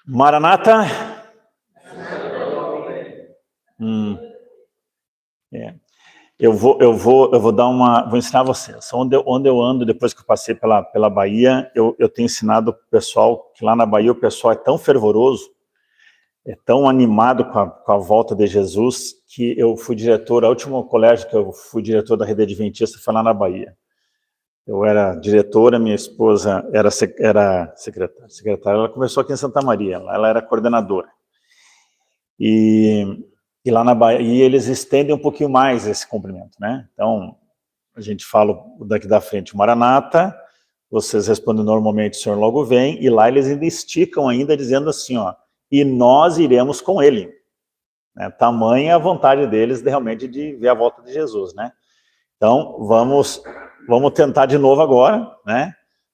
Maranata? Eu vou dar vou ensinar vocês. Onde eu ando, depois que eu passei pela Bahia, eu tenho ensinado o pessoal que lá na Bahia o pessoal é tão fervoroso, é tão animado com a volta de Jesus, que eu fui diretor, o último colégio que eu fui diretor da Rede Adventista foi lá na Bahia. Eu era diretora, minha esposa era secretária, ela começou aqui em Santa Maria, ela era coordenadora. E lá na Bahia eles estendem um pouquinho mais esse cumprimento, né? Então, a gente fala daqui da frente, Maranata, vocês respondem normalmente, o Senhor logo vem, e lá eles ainda esticam ainda dizendo assim, ó, e nós iremos com ele. Né? Tamanha a vontade deles realmente de ver a volta de Jesus, né? Então, vamos tentar de novo agora, né?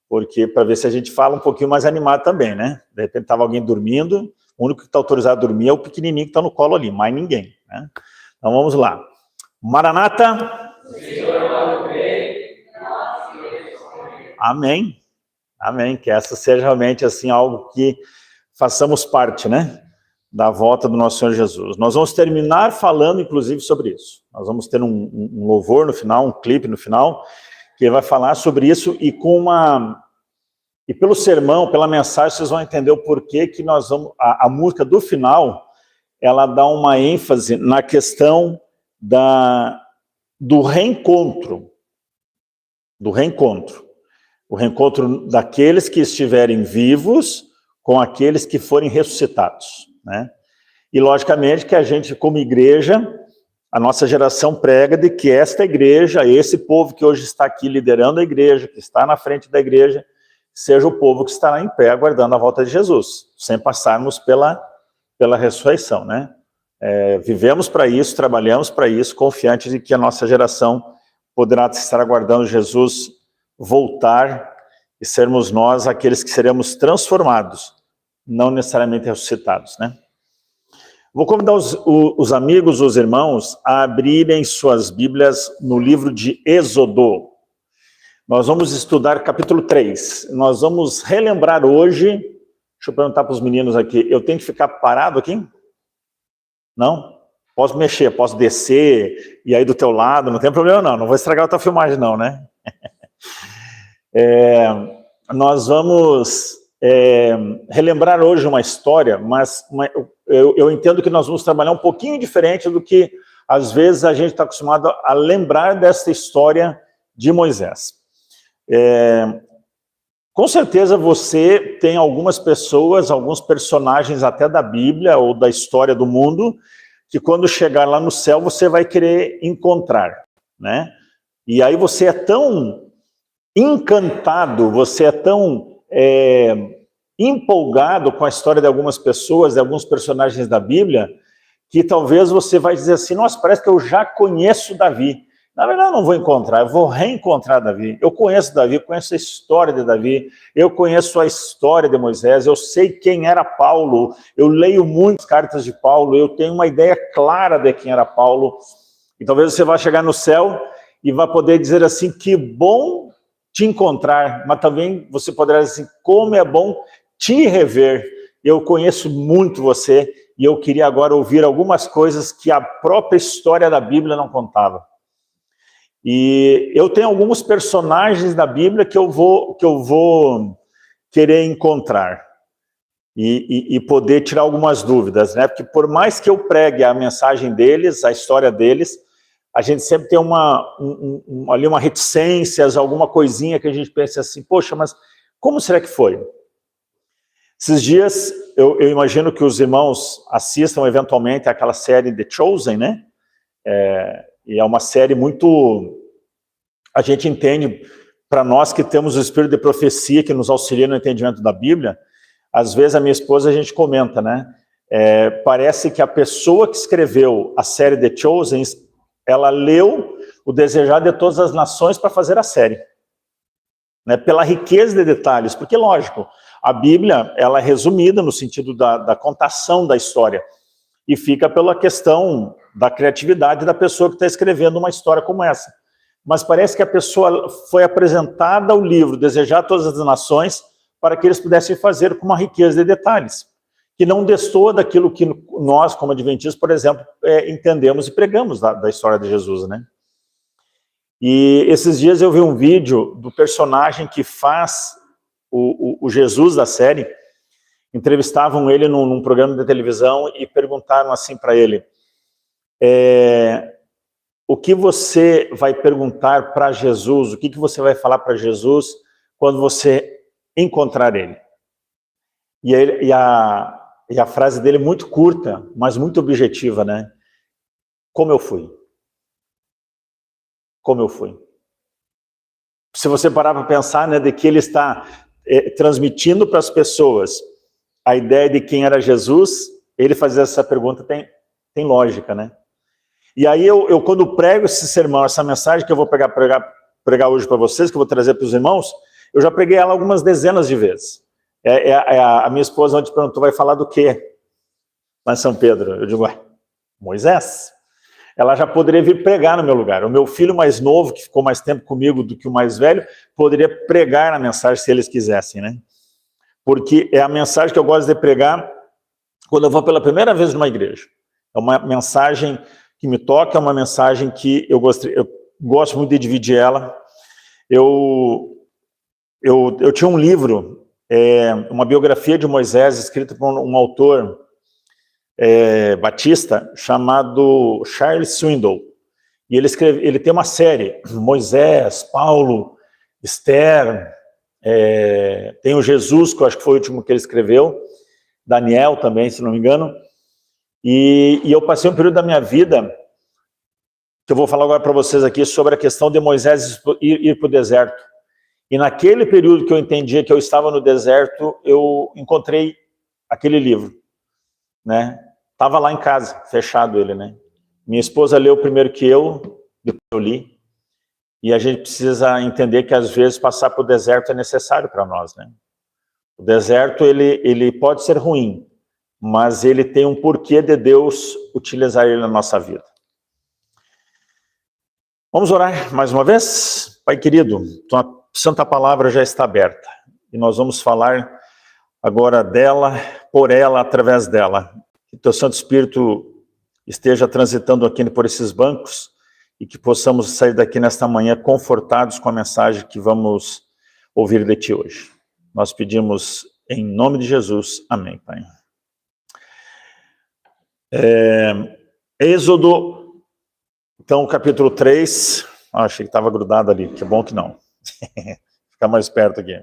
Porque para ver se a gente fala um pouquinho mais animado também, né? De repente estava alguém dormindo, o único que está autorizado a dormir é o pequenininho que está no colo ali, mais ninguém, né? Então vamos lá. Maranata. Amém. Amém. Que essa seja realmente assim algo que façamos parte, né? Da volta do nosso Senhor Jesus. Nós vamos terminar falando, inclusive, sobre isso. Nós vamos ter um louvor no final, um clipe no final, que vai falar sobre isso e e pelo sermão, pela mensagem, vocês vão entender o porquê que nós vamos... A música do final, ela dá uma ênfase na questão do reencontro. Do reencontro. O reencontro daqueles que estiverem vivos com aqueles que forem ressuscitados, né? E, logicamente, que a gente, como igreja, a nossa geração prega de que esta igreja, esse povo que hoje está aqui liderando a igreja, que está na frente da igreja, seja o povo que estará em pé aguardando a volta de Jesus, sem passarmos pela ressurreição, né? Vivemos para isso, trabalhamos para isso, confiantes de que a nossa geração poderá estar aguardando Jesus voltar e sermos nós aqueles que seremos transformados, não necessariamente ressuscitados, né? Vou convidar os amigos, os irmãos, a abrirem suas Bíblias no livro de Êxodo. Nós vamos estudar capítulo 3. Nós vamos relembrar hoje... Deixa eu perguntar para os meninos aqui. Eu tenho que ficar parado aqui? Não? Posso mexer, posso descer e aí do teu lado, não tem problema não. Não vou estragar a tua filmagem não, né? Nós vamos relembrar hoje uma história, mas eu entendo que nós vamos trabalhar um pouquinho diferente do que às vezes a gente está acostumado a lembrar dessa história de Moisés. Com certeza você tem algumas pessoas, alguns personagens até da Bíblia ou da história do mundo, que quando chegar lá no céu você vai querer encontrar, né? E aí você é tão encantado, você é tão empolgado com a história de algumas pessoas, de alguns personagens da Bíblia, que talvez você vai dizer assim, nossa, parece que eu já conheço Davi. Na verdade, eu não vou encontrar, eu vou reencontrar Davi. Eu conheço Davi, eu conheço a história de Davi, eu conheço a história de Moisés, eu sei quem era Paulo, eu leio muitas cartas de Paulo, eu tenho uma ideia clara de quem era Paulo. E talvez você vá chegar no céu e vá poder dizer assim, que bom te encontrar, mas também você poderá dizer assim, como é bom te rever. Eu conheço muito você e eu queria agora ouvir algumas coisas que a própria história da Bíblia não contava. E eu tenho alguns personagens da Bíblia que eu vou querer encontrar e poder tirar algumas dúvidas, né? Porque por mais que eu pregue a mensagem deles, a história deles, a gente sempre tem ali uma reticências, alguma coisinha que a gente pensa assim, poxa, mas como será que foi? Esses dias, eu imagino que os irmãos assistam eventualmente àquela série The Chosen, né? E é uma série muito... A gente entende, para nós que temos o espírito de profecia que nos auxilia no entendimento da Bíblia, às vezes a minha esposa, a gente comenta, né? Parece que a pessoa que escreveu a série The Chosen, ela leu o Desejar de Todas as Nações para fazer a série. Né? Pela riqueza de detalhes, porque, lógico, a Bíblia ela é resumida no sentido da contação da história, e fica pela questão da criatividade da pessoa que está escrevendo uma história como essa. Mas parece que a pessoa foi apresentada ao livro Desejar Todas as Nações para que eles pudessem fazer com uma riqueza de detalhes. que não destoa daquilo que nós, como adventistas, por exemplo, entendemos e pregamos da história de Jesus, né? E esses dias eu vi um vídeo do personagem que faz o Jesus da série. Entrevistavam ele num programa de televisão e perguntaram assim para ele, o que você vai perguntar para Jesus, o que você vai falar para Jesus quando você encontrar ele? E a frase dele é muito curta, mas muito objetiva, né? Como eu fui. Como eu fui. Se você parar para pensar, né, de que ele está transmitindo para as pessoas a ideia de quem era Jesus, ele fazer essa pergunta tem lógica, né? E aí eu quando prego esse sermão, essa mensagem que eu vou pregar hoje para vocês, que eu vou trazer para os irmãos, eu já preguei ela algumas dezenas de vezes. A minha esposa ontem perguntou, vai falar do quê? Lá em São Pedro. Eu digo, Moisés. Ela já poderia vir pregar no meu lugar. O meu filho mais novo, que ficou mais tempo comigo do que o mais velho, poderia pregar na mensagem se eles quisessem, né? Porque é a mensagem que eu gosto de pregar quando eu vou pela primeira vez numa igreja. É uma mensagem que me toca, é uma mensagem que eu gosto muito de dividir ela. Eu tinha um livro, uma biografia de Moisés, escrita por um autor batista, chamado Charles Swindoll. E ele tem uma série, Moisés, Paulo, Esther, tem o Jesus, que eu acho que foi o último que ele escreveu, Daniel também, se não me engano. E eu passei um período da minha vida, que eu vou falar agora para vocês aqui, sobre a questão de Moisés ir para o deserto. E naquele período que eu entendia que eu estava no deserto, eu encontrei aquele livro, né? Estava lá em casa, fechado ele, né? Minha esposa leu primeiro que eu, depois eu li. E a gente precisa entender que às vezes passar por deserto é necessário para nós, né? O deserto, ele pode ser ruim, mas ele tem um porquê de Deus utilizar ele na nossa vida. Vamos orar mais uma vez? Pai querido, tua santa palavra já está aberta. E nós vamos falar agora dela, por ela, através dela. Que teu Santo Espírito esteja transitando aqui por esses bancos e que possamos sair daqui nesta manhã confortados com a mensagem que vamos ouvir de ti hoje. Nós pedimos em nome de Jesus. Amém, Pai. Êxodo, então, capítulo 3. Achei que estava grudado ali, que bom que não. Ficar mais perto aqui.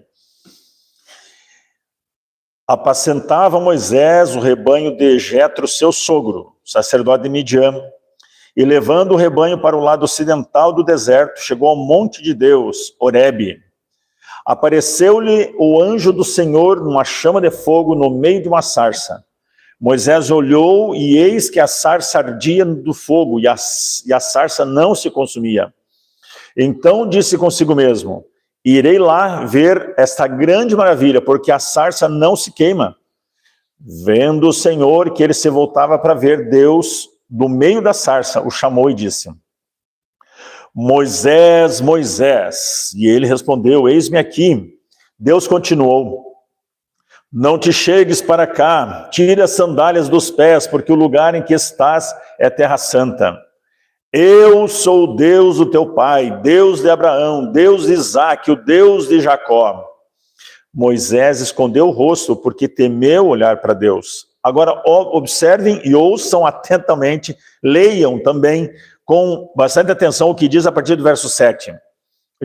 Apacentava Moisés o rebanho de Jetro, seu sogro, sacerdote de Midian, e levando o rebanho para o lado ocidental do deserto, chegou ao monte de Deus, Horebe. Apareceu-lhe o anjo do Senhor numa chama de fogo no meio de uma sarça. Moisés olhou e eis que a sarça ardia do fogo e a sarça não se consumia. Então disse consigo mesmo, irei lá ver esta grande maravilha, porque a sarça não se queima. Vendo o Senhor que ele se voltava para ver, Deus, do meio da sarça, o chamou e disse, Moisés, Moisés. E ele respondeu, eis-me aqui. Deus continuou, não te chegues para cá, tire as sandálias dos pés, porque o lugar em que estás é terra santa. Eu sou o Deus, o teu pai, Deus de Abraão, Deus de Isaque, o Deus de Jacó. Moisés escondeu o rosto porque temeu olhar para Deus. Agora observem e ouçam atentamente, leiam também com bastante atenção o que diz a partir do verso 7.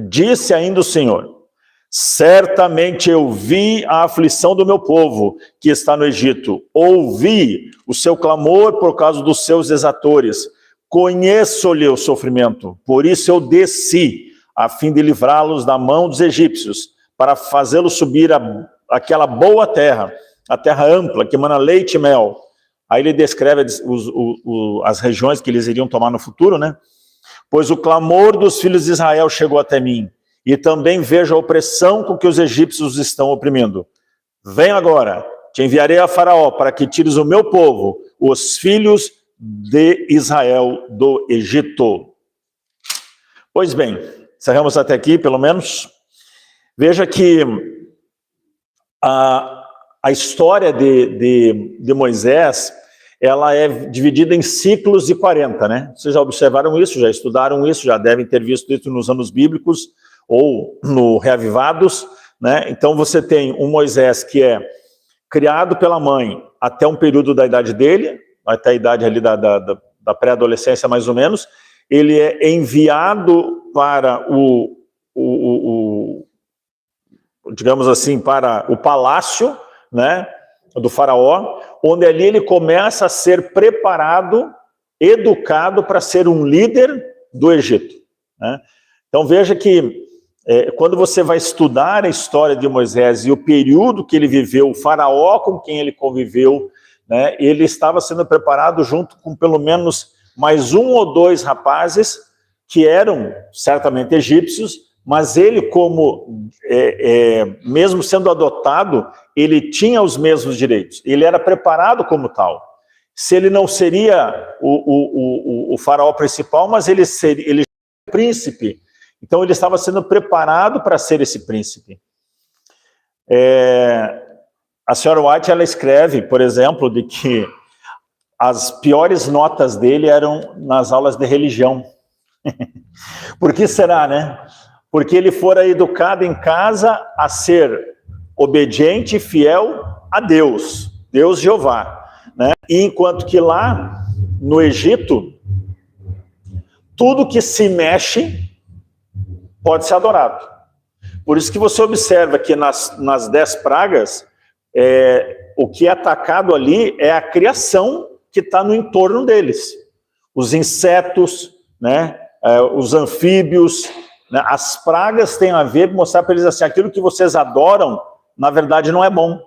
Disse ainda o Senhor, certamente eu vi a aflição do meu povo que está no Egito, ouvi o seu clamor por causa dos seus exatores, conheço-lhe o sofrimento, por isso eu desci, a fim de livrá-los da mão dos egípcios, para fazê-los subir aquela boa terra, a terra ampla, que emana leite e mel. Aí ele descreve as regiões que eles iriam tomar no futuro, né? Pois o clamor dos filhos de Israel chegou até mim, e também vejo a opressão com que os egípcios estão oprimindo. Vem agora, te enviarei a Faraó, para que tires o meu povo, os filhos de Israel do Egito. Pois bem, encerramos até aqui, pelo menos. Veja que a a história de Moisés, ela é dividida em ciclos de 40, né? Vocês já observaram isso, já estudaram isso, já devem ter visto isso nos anos bíblicos ou no Reavivados, né? Então você tem um Moisés que é criado pela mãe até um período da idade dele, até a idade ali da pré-adolescência mais ou menos. Ele é enviado para digamos assim, para o palácio, né, do faraó, onde ali ele começa a ser preparado, educado para ser um líder do Egito, né? Então veja que quando você vai estudar a história de Moisés e o período que ele viveu, o faraó com quem ele conviveu, né, ele estava sendo preparado junto com pelo menos mais 1 ou 2 rapazes que eram certamente egípcios, mas ele, como mesmo sendo adotado, ele tinha os mesmos direitos, ele era preparado como tal. Se ele não seria o faraó principal, mas ele seria príncipe, então ele estava sendo preparado para ser esse príncipe. A senhora White, ela escreve, por exemplo, de que as piores notas dele eram nas aulas de religião. Por que será, né? Porque ele fora educado em casa a ser obediente e fiel a Deus, Deus Jeová, né? E enquanto que lá no Egito, tudo que se mexe pode ser adorado. Por isso que você observa que nas 10 pragas, o que é atacado ali é a criação que está no entorno deles. Os insetos, né? Os anfíbios, né? As pragas têm a ver, mostrar para eles assim, aquilo que vocês adoram, na verdade não é bom.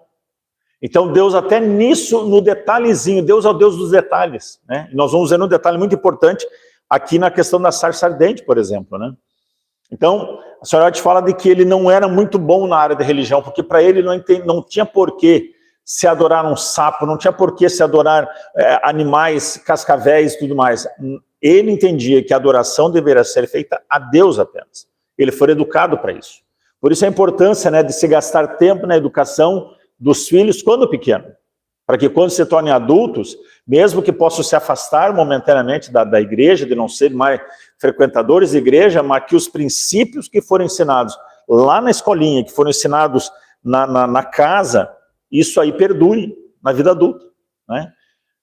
Então Deus até nisso, no detalhezinho, Deus é o Deus dos detalhes, né? E nós vamos ver um detalhe muito importante aqui na questão da sarça ardente, por exemplo, né? Então, a senhora te fala de que ele não era muito bom na área da religião, porque para ele não tinha porquê se adorar um sapo, não tinha porquê se adorar animais, cascavéis e tudo mais. Ele entendia que a adoração deveria ser feita a Deus apenas. Ele foi educado para isso. Por isso a importância, né, de se gastar tempo na educação dos filhos quando pequeno, para que quando se tornem adultos, mesmo que possam se afastar momentaneamente da igreja, de não ser mais frequentadores de igreja, mas que os princípios que foram ensinados lá na escolinha, que foram ensinados na casa, isso aí perdure na vida adulta, né?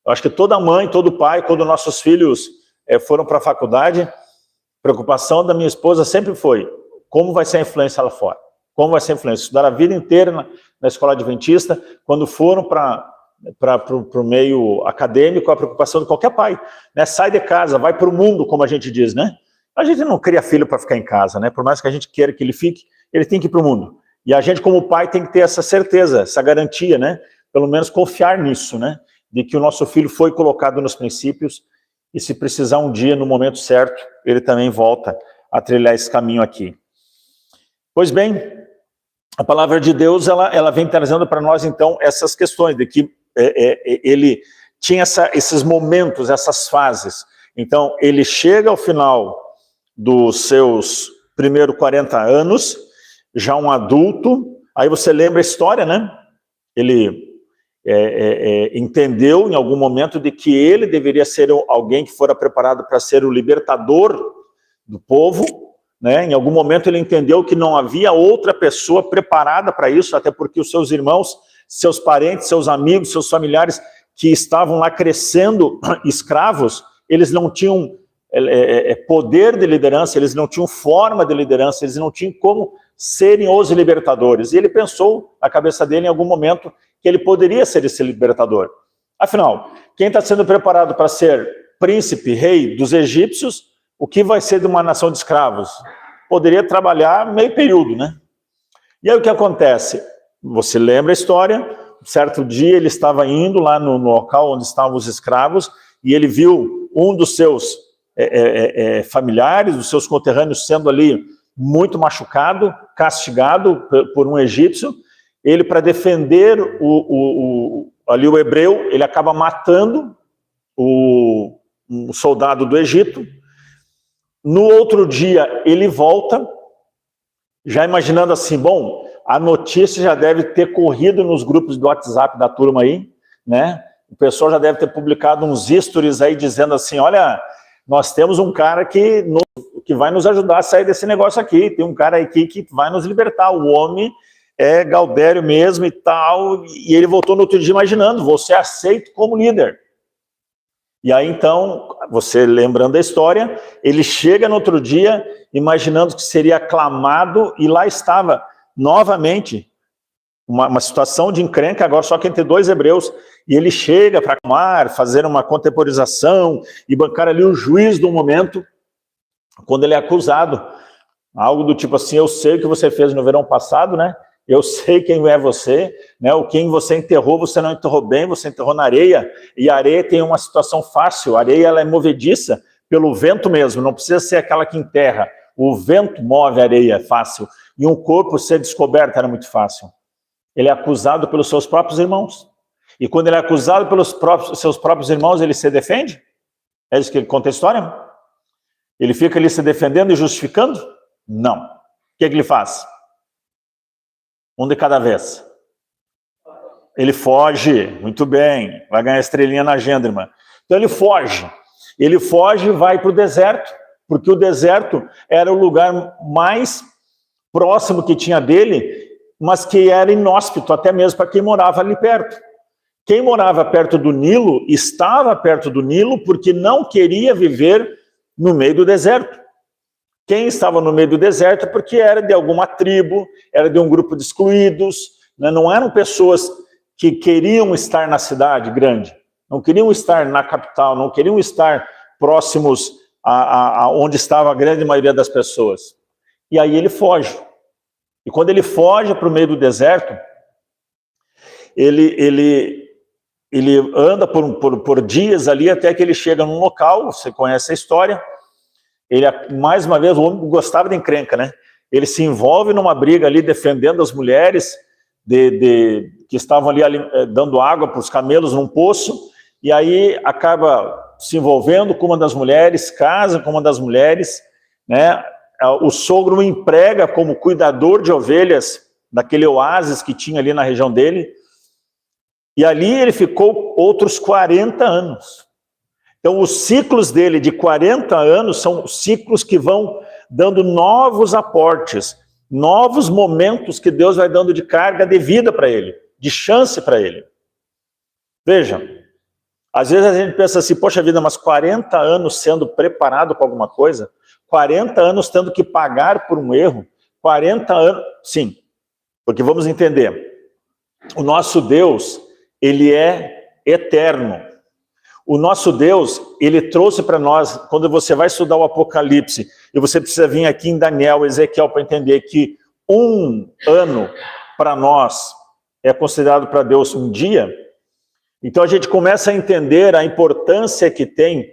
Eu acho que toda mãe, todo pai, quando nossos filhos foram para a faculdade, a preocupação da minha esposa sempre foi, como vai ser a influência lá fora? Como vai ser a influência? Estudar a vida inteira na escola adventista, quando foram para o meio acadêmico, a preocupação de qualquer pai, né? Sai de casa, vai para o mundo, como a gente diz, né? A gente não cria filho para ficar em casa, né? Por mais que a gente queira que ele fique, ele tem que ir para o mundo. E a gente, como pai, tem que ter essa certeza, essa garantia, né? Pelo menos confiar nisso, né? De que o nosso filho foi colocado nos princípios e se precisar um dia, no momento certo, ele também volta a trilhar esse caminho aqui. Pois bem, a palavra de Deus, ela vem trazendo para nós, então, essas questões de que ele tinha esses momentos, essas fases. Então, ele chega ao final dos seus primeiros 40 anos, já um adulto, aí você lembra a história, né? Ele entendeu em algum momento de que ele deveria ser alguém que fora preparado para ser o libertador do povo, né? Em algum momento ele entendeu que não havia outra pessoa preparada para isso, até porque os seus irmãos, seus parentes, seus amigos, seus familiares que estavam lá crescendo escravos, eles não tinham poder de liderança, eles não tinham forma de liderança, eles não tinham como serem os libertadores. E ele pensou, na cabeça dele, em algum momento, que ele poderia ser esse libertador. Afinal, quem está sendo preparado para ser príncipe, rei dos egípcios, o que vai ser de uma nação de escravos? Poderia trabalhar meio período, né? E aí o que acontece? Você lembra a história? Certo dia ele estava indo lá no local onde estavam os escravos e ele viu um dos seus familiares, dos seus conterrâneos sendo ali muito machucado, castigado por um egípcio. Ele, para defender ali o hebreu, ele acaba matando um soldado do Egito. No outro dia ele volta, já imaginando assim, bom, a notícia já deve ter corrido nos grupos do WhatsApp da turma aí, né? O pessoal já deve ter publicado uns stories aí dizendo assim, olha, nós temos um cara que vai nos ajudar a sair desse negócio aqui, tem um cara aqui que vai nos libertar, o homem é Gaudério mesmo e tal, e ele voltou no outro dia imaginando, você é aceito como líder. E aí então, você lembrando da história, ele chega no outro dia imaginando que seria aclamado, e lá estava novamente uma situação de encrenca, agora só que entre dois hebreus, e ele chega para aclamar, fazer uma contemporização e bancar ali o juiz do momento, quando ele é acusado, algo do tipo assim, eu sei o que você fez no verão passado, né? Eu sei quem é você, né? O quem você enterrou, você não enterrou bem, você enterrou na areia, e a areia tem uma situação fácil, a areia ela é movediça pelo vento mesmo, não precisa ser aquela que enterra, o vento move a areia, é fácil, e um corpo ser descoberto era muito fácil. Ele é acusado pelos seus próprios irmãos, e quando ele é acusado pelos seus próprios irmãos, ele se defende? É isso que ele conta a história? Ele fica ali se defendendo e justificando? Não. O que ele faz? Um de cada vez. Ele foge, muito bem, vai ganhar estrelinha na agenda, irmã. Então ele foge e vai para o deserto, porque o deserto era o lugar mais próximo que tinha dele, mas que era inóspito, até mesmo para quem morava ali perto. Quem morava perto do Nilo, estava perto do Nilo, porque não queria viver no meio do deserto. Quem estava no meio do deserto porque era de alguma tribo, era de um grupo de excluídos, né? Não eram pessoas que queriam estar na cidade grande, não queriam estar na capital, não queriam estar próximos a onde estava a grande maioria das pessoas. E aí ele foge. E quando ele foge para o meio do deserto, ele anda por dias ali até que ele chega num local, você conhece a história, ele, mais uma vez, o homem gostava de encrenca, né? Ele se envolve numa briga ali, defendendo as mulheres que estavam ali dando água para os camelos num poço, e aí acaba se envolvendo com uma das mulheres, casa com uma das mulheres, né? O sogro o emprega como cuidador de ovelhas daquele oásis que tinha ali na região dele, e ali ele ficou outros 40 anos. Então, os ciclos dele de 40 anos são ciclos que vão dando novos aportes, novos momentos que Deus vai dando de carga de vida para ele, de chance para ele. Veja, às vezes a gente pensa assim, poxa vida, mas 40 anos sendo preparado para alguma coisa, 40 anos tendo que pagar por um erro, 40 anos... Sim, porque vamos entender, o nosso Deus, ele é eterno. O nosso Deus, ele trouxe para nós, quando você vai estudar o Apocalipse, e você precisa vir aqui em Daniel, Ezequiel, para entender que um ano para nós é considerado para Deus um dia, então a gente começa a entender a importância que tem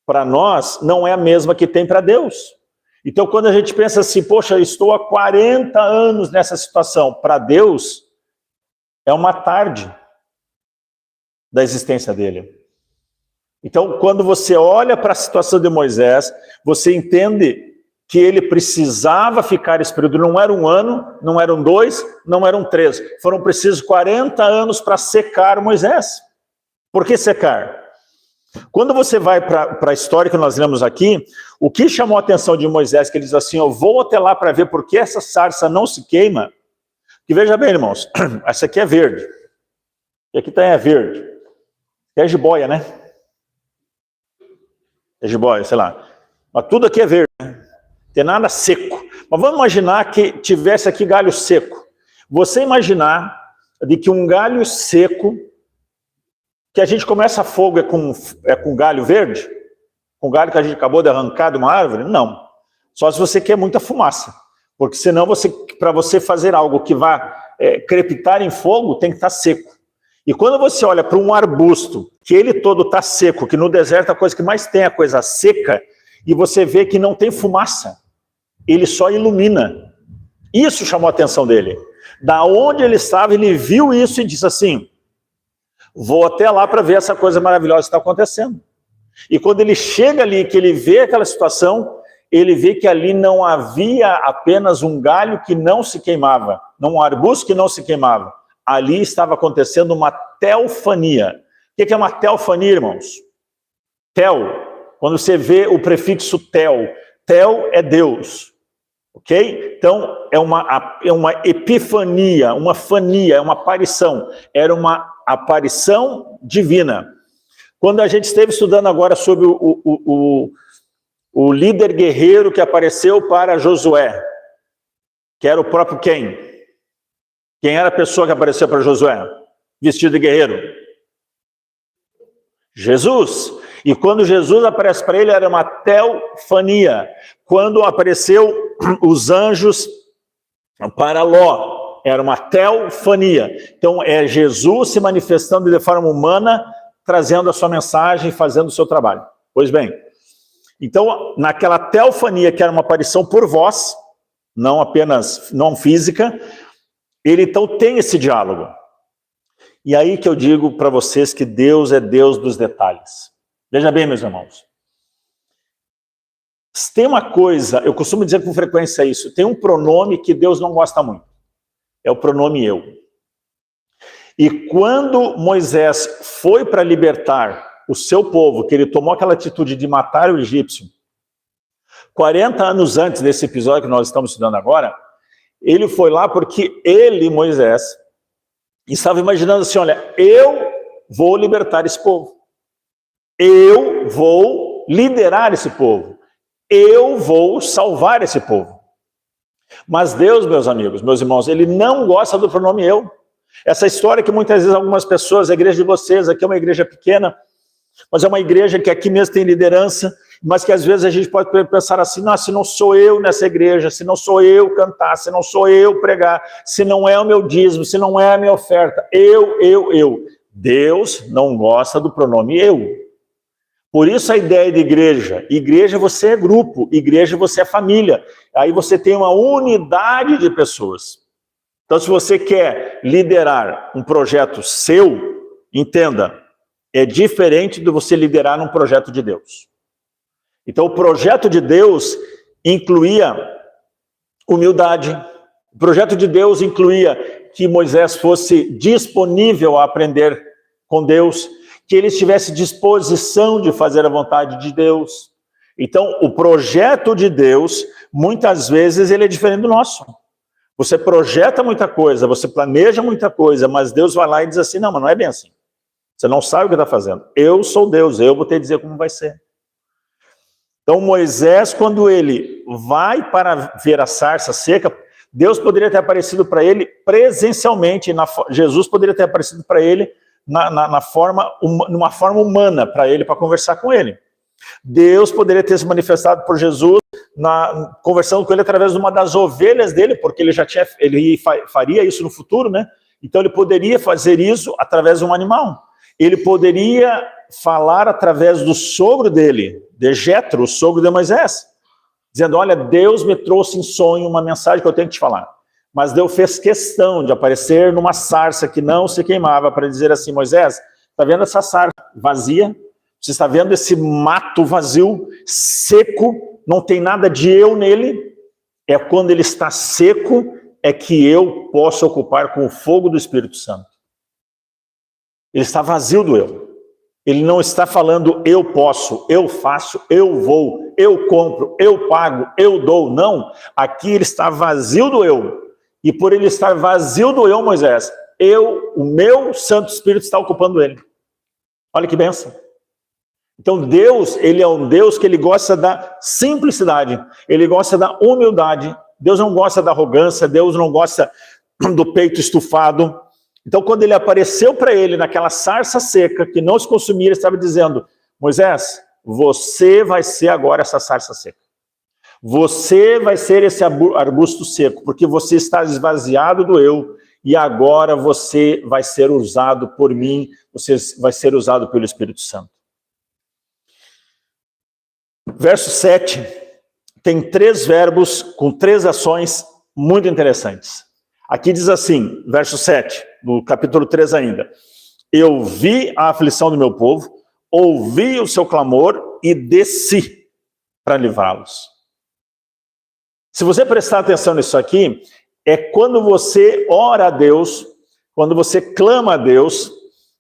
para nós, não é a mesma que tem para Deus. Então quando a gente pensa assim, poxa, eu estou há 40 anos nessa situação, para Deus é uma tarde da existência dele. Então, quando você olha para a situação de Moisés, você entende que ele precisava ficar esse período. Não era um ano, não eram 2, não eram 3. Foram precisos 40 anos para secar Moisés. Por que secar? Quando você vai para a história que nós lemos aqui, o que chamou a atenção de Moisés, que ele diz assim, eu vou até lá para ver por que essa sarça não se queima. Que veja bem, irmãos, essa aqui é verde. E aqui também é verde. É jiboia, né? É jiboia, sei lá. Mas tudo aqui é verde, né? Tem nada seco. Mas vamos imaginar que tivesse aqui galho seco. Você imaginar de que um galho seco, que a gente começa fogo é com galho verde? Com galho que a gente acabou de arrancar de uma árvore? Não. Só se você quer muita fumaça. Porque senão, para você fazer algo que vá crepitar em fogo, tem que estar seco. E quando você olha para um arbusto, que ele todo está seco, que no deserto a coisa que mais tem é a coisa seca, e você vê que não tem fumaça, ele só ilumina. Isso chamou a atenção dele. Da onde ele estava, ele viu isso e disse assim, vou até lá para ver essa coisa maravilhosa que está acontecendo. E quando ele chega ali, que ele vê aquela situação, ele vê que ali não havia apenas um galho que não se queimava, não um arbusto que não se queimava. Ali estava acontecendo uma teofania. O que é uma teofania, irmãos? Tel, quando você vê o prefixo tel, tel é Deus, ok? Então, é uma epifania, uma fania, é uma aparição. Era uma aparição divina. Quando a gente esteve estudando agora sobre o líder guerreiro que apareceu para Josué, que era o próprio quem? Quem era a pessoa que apareceu para Josué? Vestido de guerreiro? Jesus. E quando Jesus aparece para ele, era uma teofania. Quando apareceu os anjos para Ló, era uma teofania. Então, é Jesus se manifestando de forma humana, trazendo a sua mensagem, fazendo o seu trabalho. Pois bem, então, naquela teofania, que era uma aparição por voz, não apenas, não física, ele então tem esse diálogo. E aí que eu digo para vocês que Deus é Deus dos detalhes. Veja bem, meus irmãos. Tem uma coisa, eu costumo dizer com frequência isso, tem um pronome que Deus não gosta muito. É o pronome eu. E quando Moisés foi para libertar o seu povo, que ele tomou aquela atitude de matar o egípcio, 40 anos antes desse episódio que nós estamos estudando agora, ele foi lá porque ele, Moisés, estava imaginando assim, olha, eu vou libertar esse povo. Eu vou liderar esse povo. Eu vou salvar esse povo. Mas Deus, meus amigos, meus irmãos, ele não gosta do pronome eu. Essa história que muitas vezes algumas pessoas, a igreja de vocês, aqui é uma igreja pequena, mas é uma igreja que aqui mesmo tem liderança, mas que às vezes a gente pode pensar assim, não, se não sou eu nessa igreja, se não sou eu cantar, se não sou eu pregar, se não é o meu dízimo, se não é a minha oferta, eu. Deus não gosta do pronome eu. Por isso a ideia de igreja você é grupo, igreja você é família, aí você tem uma unidade de pessoas. Então se você quer liderar um projeto seu, entenda, é diferente de você liderar um projeto de Deus. Então o projeto de Deus incluía humildade, o projeto de Deus incluía que Moisés fosse disponível a aprender com Deus, que ele tivesse disposição de fazer a vontade de Deus. Então, o projeto de Deus, muitas vezes, ele é diferente do nosso. Você projeta muita coisa, você planeja muita coisa, mas Deus vai lá e diz assim, não, mas não é bem assim. Você não sabe o que está fazendo. Eu sou Deus, eu vou ter que dizer como vai ser. Então, Moisés, quando ele vai para ver a sarça seca, Deus poderia ter aparecido para ele presencialmente, Jesus poderia ter aparecido para ele numa forma humana para ele, para conversar com ele. Deus poderia ter se manifestado por Jesus, conversando com ele através de uma das ovelhas dele, porque ele faria isso no futuro, né? Então ele poderia fazer isso através de um animal. Ele poderia falar através do sogro dele, de Jetro, o sogro de Moisés, dizendo, olha, Deus me trouxe em sonho uma mensagem que eu tenho que te falar. Mas Deus fez questão de aparecer numa sarça que não se queimava para dizer assim, Moisés, está vendo essa sarça vazia? Você está vendo esse mato vazio, seco, não tem nada de eu nele? É quando ele está seco, é que eu posso ocupar com o fogo do Espírito Santo. Ele está vazio do eu. Ele não está falando eu posso, eu faço, eu vou, eu compro, eu pago, eu dou. Não, aqui ele está vazio do eu. E por ele estar vazio do eu, Moisés, o meu Santo Espírito está ocupando ele. Olha que bênção. Então Deus, ele é um Deus que ele gosta da simplicidade, ele gosta da humildade. Deus não gosta da arrogância, Deus não gosta do peito estufado. Então quando ele apareceu para ele naquela sarça seca, que não se consumia, ele estava dizendo, Moisés, você vai ser agora essa sarça seca. Você vai ser esse arbusto seco, porque você está esvaziado do eu, e agora você vai ser usado por mim, você vai ser usado pelo Espírito Santo. Verso 7, tem 3 verbos com 3 ações muito interessantes. Aqui diz assim, verso 7, no capítulo 3 ainda, eu vi a aflição do meu povo, ouvi o seu clamor e desci para livrá-los. Se você prestar atenção nisso aqui, é quando você ora a Deus, quando você clama a Deus,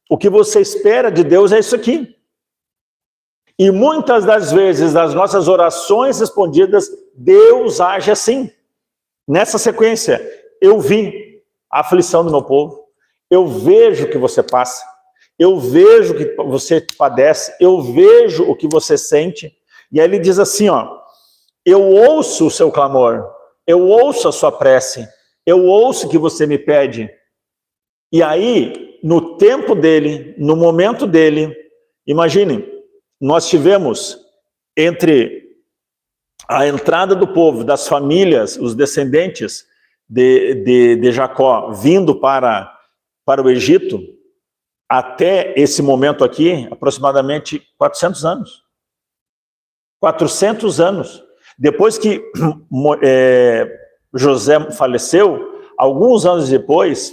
o que você espera de Deus é isso aqui. E muitas das vezes, nas nossas orações respondidas, Deus age assim. Nessa sequência, eu vi a aflição do meu povo, eu vejo o que você passa, eu vejo o que você padece, eu vejo o que você sente. E aí ele diz assim, ó, eu ouço o seu clamor, eu ouço a sua prece, eu ouço o que você me pede. E aí, no tempo dele, no momento dele, imaginem, nós tivemos entre a entrada do povo, das famílias, os descendentes de Jacó vindo para o Egito, até esse momento aqui, aproximadamente 400 anos. 400 anos. Depois que José faleceu, alguns anos depois,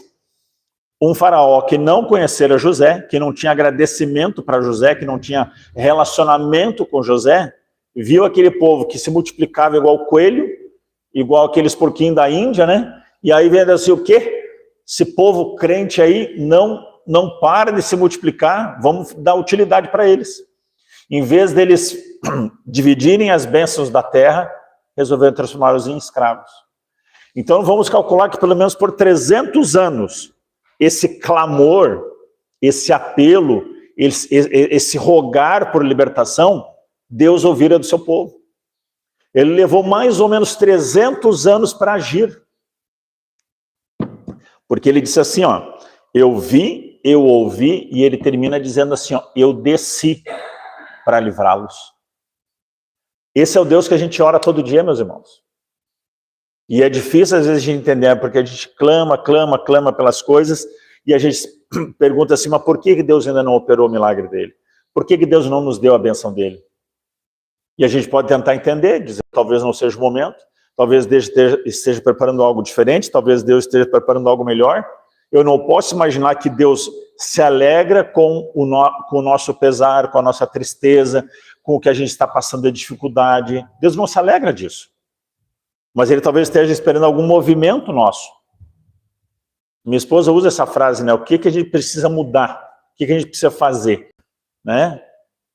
um faraó que não conhecera José, que não tinha agradecimento para José, que não tinha relacionamento com José, viu aquele povo que se multiplicava igual coelho, igual aqueles porquinhos da Índia, né? E aí vem assim, o quê? Esse povo crente aí não para de se multiplicar, vamos dar utilidade para eles. Em vez deles dividirem as bênçãos da terra, resolveram transformá-los em escravos. Então vamos calcular que pelo menos por 300 anos, esse clamor, esse apelo, esse rogar por libertação, Deus ouvira do seu povo. Ele levou mais ou menos 300 anos para agir. Porque ele disse assim, ó, eu vi, eu ouvi, e ele termina dizendo assim, ó, eu desci para livrá-los. Esse é o Deus que a gente ora todo dia, meus irmãos. E é difícil às vezes de entender, porque a gente clama pelas coisas, e a gente pergunta assim, mas por que Deus ainda não operou o milagre dele? Por que Deus não nos deu a bênção dele? E a gente pode tentar entender, dizer, talvez não seja o momento, talvez Deus esteja preparando algo diferente, talvez Deus esteja preparando algo melhor. Eu não posso imaginar que Deus se alegra com o nosso pesar, com a nossa tristeza, com o que a gente está passando de dificuldade. Deus não se alegra disso. Mas ele talvez esteja esperando algum movimento nosso. Minha esposa usa essa frase, né? O que a gente precisa mudar? O que a gente precisa fazer? Né?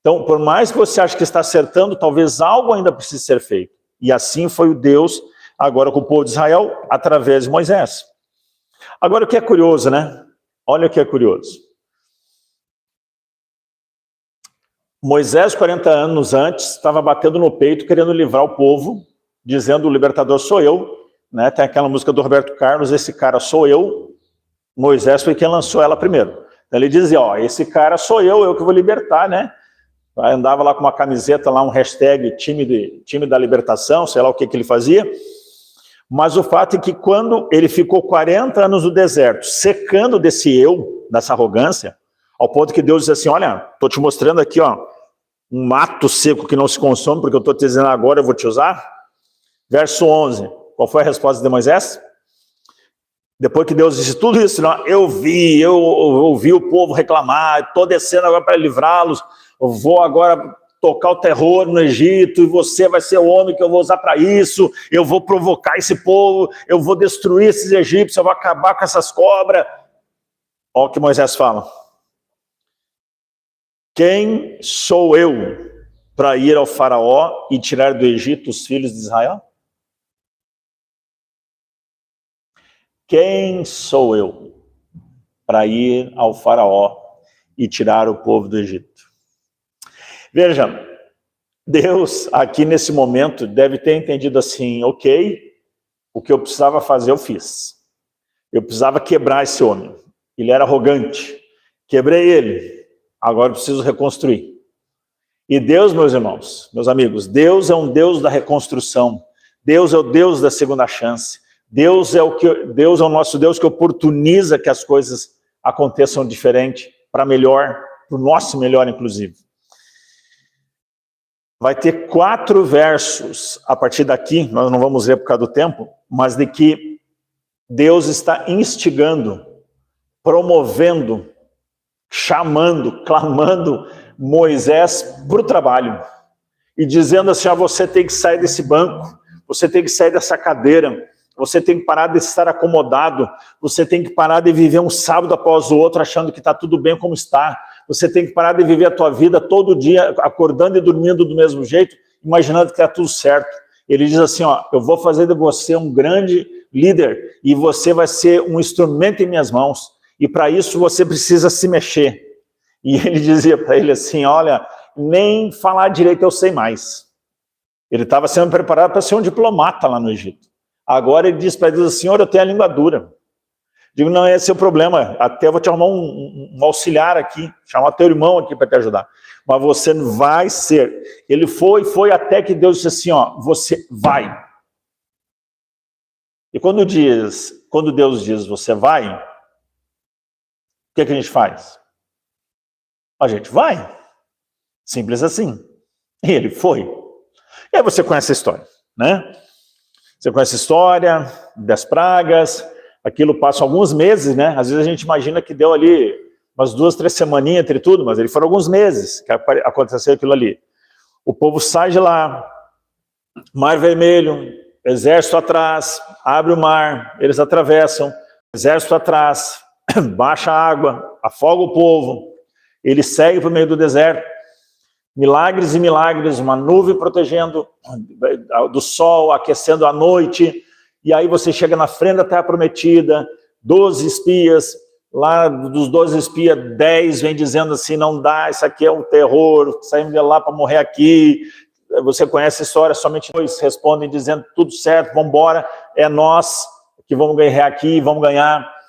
Então, por mais que você ache que está acertando, talvez algo ainda precise ser feito. E assim foi o Deus, agora com o povo de Israel, através de Moisés. Agora, o que é curioso, né? Olha o que é curioso. Moisés, 40 anos antes, estava batendo no peito, querendo livrar o povo, dizendo, o libertador sou eu, né? Tem aquela música do Roberto Carlos, esse cara sou eu. Moisés foi quem lançou ela primeiro. Então, ele dizia, ó, esse cara sou eu que vou libertar, né? Aí andava lá com uma camiseta, lá um hashtag time da libertação, sei lá o que ele fazia. Mas o fato é que quando ele ficou 40 anos no deserto, secando desse eu, dessa arrogância, ao ponto que Deus diz assim, olha, estou te mostrando aqui, ó, um mato seco que não se consome, porque eu estou te dizendo agora, eu vou te usar. Verso 11, qual foi a resposta de Moisés? Depois que Deus disse tudo isso, não, eu ouvi o povo reclamar, estou descendo agora para livrá-los, eu vou agora tocar o terror no Egito, e você vai ser o homem que eu vou usar para isso, eu vou provocar esse povo, eu vou destruir esses egípcios, eu vou acabar com essas cobras. Olha o que Moisés fala. Quem sou eu para ir ao faraó e tirar do Egito os filhos de Israel? Quem sou eu para ir ao faraó e tirar o povo do Egito? Veja, Deus aqui nesse momento deve ter entendido assim, ok, o que eu precisava fazer eu fiz. Eu precisava quebrar esse homem. Ele era arrogante. Quebrei ele. Agora eu preciso reconstruir. E Deus, meus irmãos, meus amigos, Deus é um Deus da reconstrução. Deus é o Deus da segunda chance. Deus é o nosso Deus que oportuniza que as coisas aconteçam diferente, para melhor, para o nosso melhor, inclusive. Vai ter 4 versos a partir daqui, nós não vamos ler por causa do tempo, mas de que Deus está instigando, promovendo, chamando, clamando Moisés para o trabalho. E dizendo assim, você tem que sair desse banco, você tem que sair dessa cadeira, você tem que parar de estar acomodado, você tem que parar de viver um sábado após o outro achando que está tudo bem como está, você tem que parar de viver a tua vida todo dia acordando e dormindo do mesmo jeito, imaginando que está tudo certo. Ele diz assim, ó, eu vou fazer de você um grande líder e você vai ser um instrumento em minhas mãos, e para isso você precisa se mexer. E ele dizia para ele assim, olha, nem falar direito eu sei mais. Ele estava sendo preparado para ser um diplomata lá no Egito. Agora ele diz para Deus, Senhor, eu tenho a língua dura. Digo, não, esse é o problema, até eu vou te arrumar um auxiliar aqui, chamar teu irmão aqui para te ajudar. Mas você vai ser. Ele foi até que Deus disse assim, ó, você vai. E quando Deus diz você vai, o que a gente faz? A gente vai. Simples assim. E ele foi. E aí você conhece a história, né? Você conhece a história das pragas, aquilo passa alguns meses, né? Às vezes a gente imagina que deu ali umas 2, 3 semaninhas entre tudo, mas ele foram alguns meses que aconteceu aquilo ali. O povo sai de lá, Mar Vermelho, exército atrás, abre o mar, eles atravessam, exército atrás, baixa a água, afoga o povo, ele segue para o meio do deserto, milagres e milagres, uma nuvem protegendo do sol, aquecendo a noite, e aí você chega na frente da terra prometida, 12 espias, lá dos 12 espias, 10 vem dizendo assim, não dá, isso aqui é um terror, saímos de lá para morrer aqui. Você conhece a história, somente 2 respondem dizendo, tudo certo, vamos embora, é nós que vamos ganhar aqui, vamos ganhar.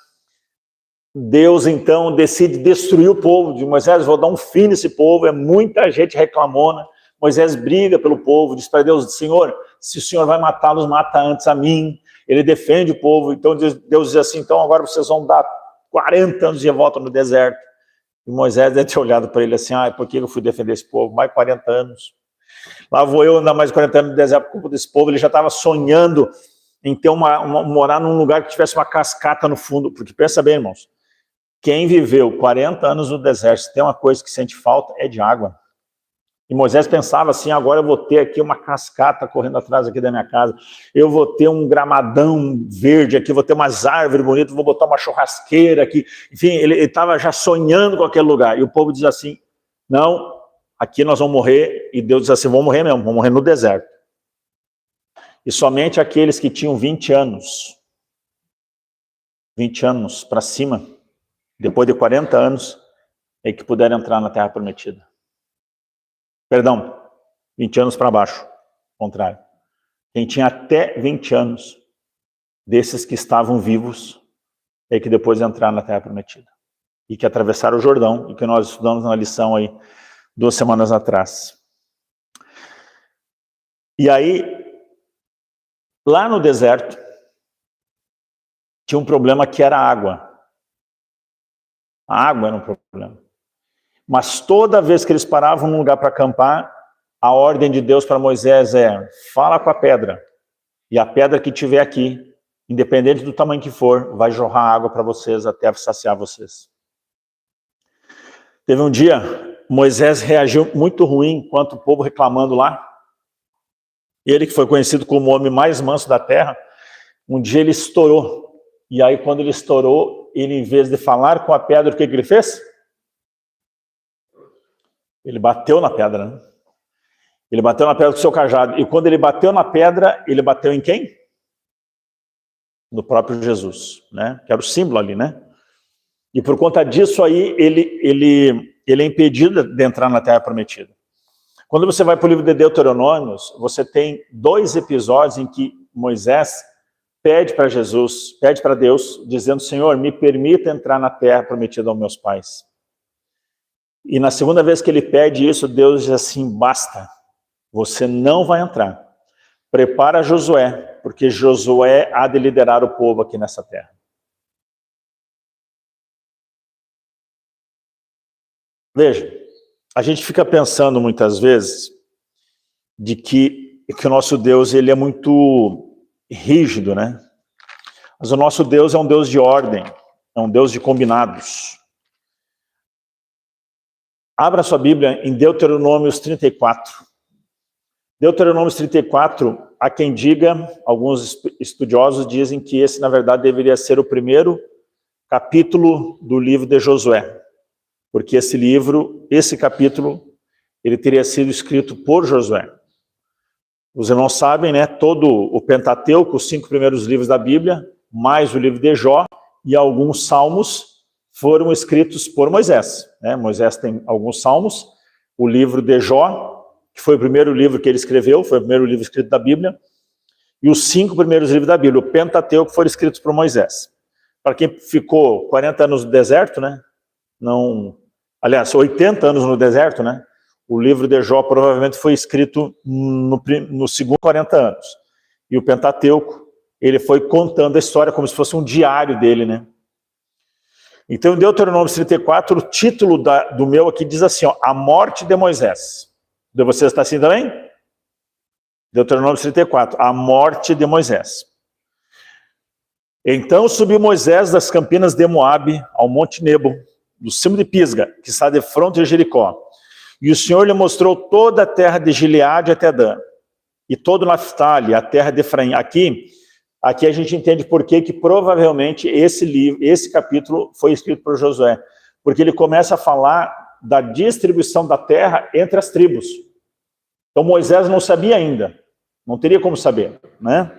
Deus, então, decide destruir o povo de Moisés, vou dar um fim nesse povo, é muita gente reclamona, Moisés briga pelo povo, diz para Deus, Senhor, se o Senhor vai matá-los, mata antes a mim. Ele defende o povo, então Deus diz assim, então agora vocês vão dar 40 anos de revolta no deserto. E Moisés deve ter olhado para ele assim, por que eu fui defender esse povo? Mais 40 anos. Lá vou eu andar mais 40 anos no deserto por culpa desse povo. Ele já estava sonhando em ter morar num lugar que tivesse uma cascata no fundo, porque pensa bem, irmãos, quem viveu 40 anos no deserto, se tem uma coisa que sente falta, é de água. E Moisés pensava assim, agora eu vou ter aqui uma cascata correndo atrás aqui da minha casa, eu vou ter um gramadão verde aqui, vou ter umas árvores bonitas, vou botar uma churrasqueira aqui. Enfim, ele estava já sonhando com aquele lugar. E o povo diz assim, não, aqui nós vamos morrer. E Deus diz assim, vamos morrer mesmo, vamos morrer no deserto. E somente aqueles que tinham 20 anos para cima, depois de 40 anos, é que puderam entrar na Terra Prometida. Perdão, 20 anos para baixo, contrário. Quem tinha até 20 anos, desses que estavam vivos, é que depois entraram na Terra Prometida. E que atravessaram o Jordão, e que nós estudamos na lição aí 2 semanas atrás. E aí, lá no deserto, tinha um problema que era a água. A água era um problema. Mas toda vez que eles paravam num lugar para acampar, a ordem de Deus para Moisés é, fala com a pedra, e a pedra que tiver aqui, independente do tamanho que for, vai jorrar água para vocês até saciar vocês. Teve um dia, Moisés reagiu muito ruim enquanto o povo reclamando lá. Ele que foi conhecido como o homem mais manso da terra, um dia ele estourou. E aí quando ele estourou, ele em vez de falar com a pedra, o que ele fez? Ele bateu na pedra, né? Ele bateu na pedra com o seu cajado. E quando ele bateu na pedra, ele bateu em quem? No próprio Jesus, né? Que era o símbolo ali, né? E por conta disso aí, ele é impedido de entrar na Terra Prometida. Quando você vai para o livro de Deuteronômios, você tem 2 episódios em que Moisés pede para Jesus, pede para Deus, dizendo, Senhor, me permita entrar na Terra Prometida aos meus pais. E na segunda vez que ele pede isso, Deus diz assim, basta, você não vai entrar. Prepara Josué, porque Josué há de liderar o povo aqui nessa terra. Veja, a gente fica pensando muitas vezes de que o nosso Deus ele é muito rígido, né? Mas o nosso Deus é um Deus de ordem, é um Deus de combinados. Abra sua Bíblia em Deuteronômios 34. Deuteronômios 34, há quem diga, alguns estudiosos dizem que esse, na verdade, deveria ser o primeiro capítulo do livro de Josué, porque esse capítulo, ele teria sido escrito por Josué. Os irmãos sabem, né, todo o Pentateuco, os 5 primeiros livros da Bíblia, mais o livro de Jó e alguns salmos foram escritos por Moisés. Né? Moisés tem alguns salmos, o livro de Jó, que foi o primeiro livro que ele escreveu, foi o primeiro livro escrito da Bíblia, e os 5 primeiros livros da Bíblia, o Pentateuco, foram escritos por Moisés. Para quem ficou 40 anos no deserto, né? Aliás, 80 anos no deserto, né? O livro de Jó provavelmente foi escrito no segundo 40 anos. E o Pentateuco, ele foi contando a história como se fosse um diário dele, né? Então, em Deuteronômio 34, o título do meu aqui diz assim, ó, a morte de Moisés. De vocês está assim também? Deuteronômio 34, a morte de Moisés. Então subiu Moisés das campinas de Moabe ao monte Nebo, do cimo de Pisga, que está de fronte de Jericó. E o Senhor lhe mostrou toda a terra de Gileade até Dan, e todo Naftali, a terra de Efraim. Aqui a gente entende por que provavelmente esse capítulo foi escrito por Josué, porque ele começa a falar da distribuição da terra entre as tribos. Então Moisés não sabia ainda, não teria como saber, né?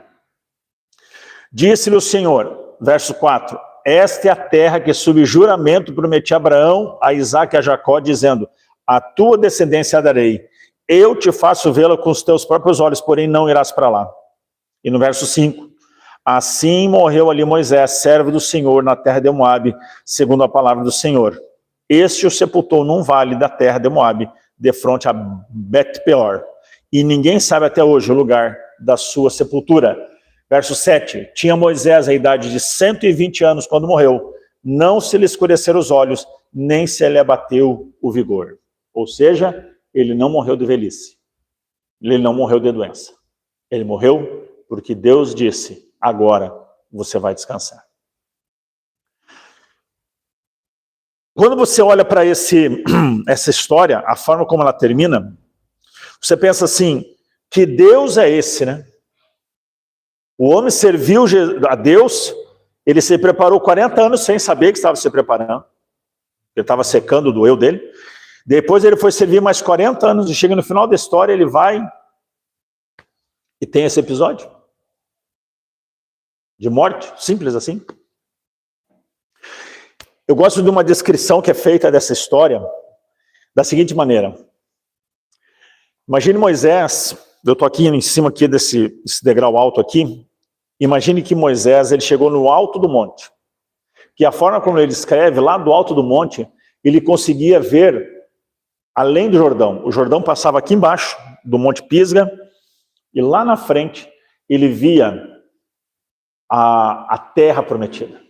Disse-lhe o Senhor, verso 4, esta é a terra que sob juramento prometi a Abraão, a Isaque e a Jacó, dizendo, a tua descendência darei, eu te faço vê-la com os teus próprios olhos, porém não irás para lá. E no verso 5, assim morreu ali Moisés, servo do Senhor, na terra de Moabe, segundo a palavra do Senhor. Este o sepultou num vale da terra de Moabe, de fronte a Bet-peor. E ninguém sabe até hoje o lugar da sua sepultura. Verso 7, tinha Moisés a idade de 120 anos quando morreu. Não se lhe escureceram os olhos, nem se lhe abateu o vigor. Ou seja, ele não morreu de velhice. Ele não morreu de doença. Ele morreu porque Deus disse, agora você vai descansar. Quando você olha para essa história, a forma como ela termina, você pensa assim, que Deus é esse, né? O homem serviu a Deus, ele se preparou 40 anos sem saber que estava se preparando. Ele estava secando do eu dele. Depois ele foi servir mais 40 anos e chega no final da história, ele vai e tem esse episódio de morte, simples assim. Eu gosto de uma descrição que é feita dessa história da seguinte maneira. Imagine Moisés, eu estou aqui em cima aqui desse degrau alto aqui, imagine que Moisés ele chegou no alto do monte, que a forma como ele escreve, lá do alto do monte, ele conseguia ver além do Jordão. O Jordão passava aqui embaixo do Monte Pisga, e lá na frente ele via a terra prometida.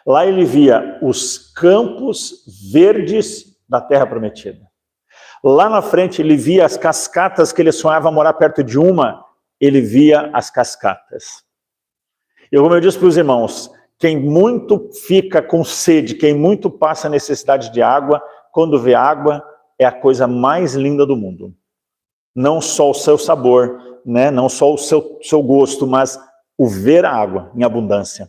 Lá ele via os campos verdes da terra prometida. Lá na frente ele via as cascatas que ele sonhava morar perto de uma, ele via as cascatas. E como eu disse para os irmãos, quem muito fica com sede, quem muito passa necessidade de água, quando vê água, é a coisa mais linda do mundo. Não só o seu sabor, né? Não só o seu gosto, mas o ver a água em abundância.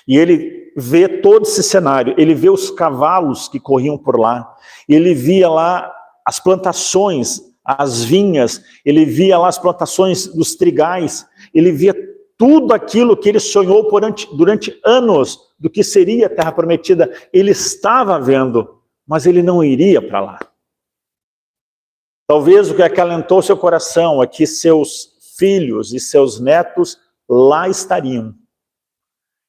E ele vê todo esse cenário, ele vê os cavalos que corriam por lá, ele via lá as plantações, as vinhas, ele via lá as plantações dos trigais, ele via tudo aquilo que ele sonhou durante anos do que seria a terra prometida, ele estava vendo, mas ele não iria para lá. Talvez o que acalentou seu coração é que seus filhos e seus netos lá estariam.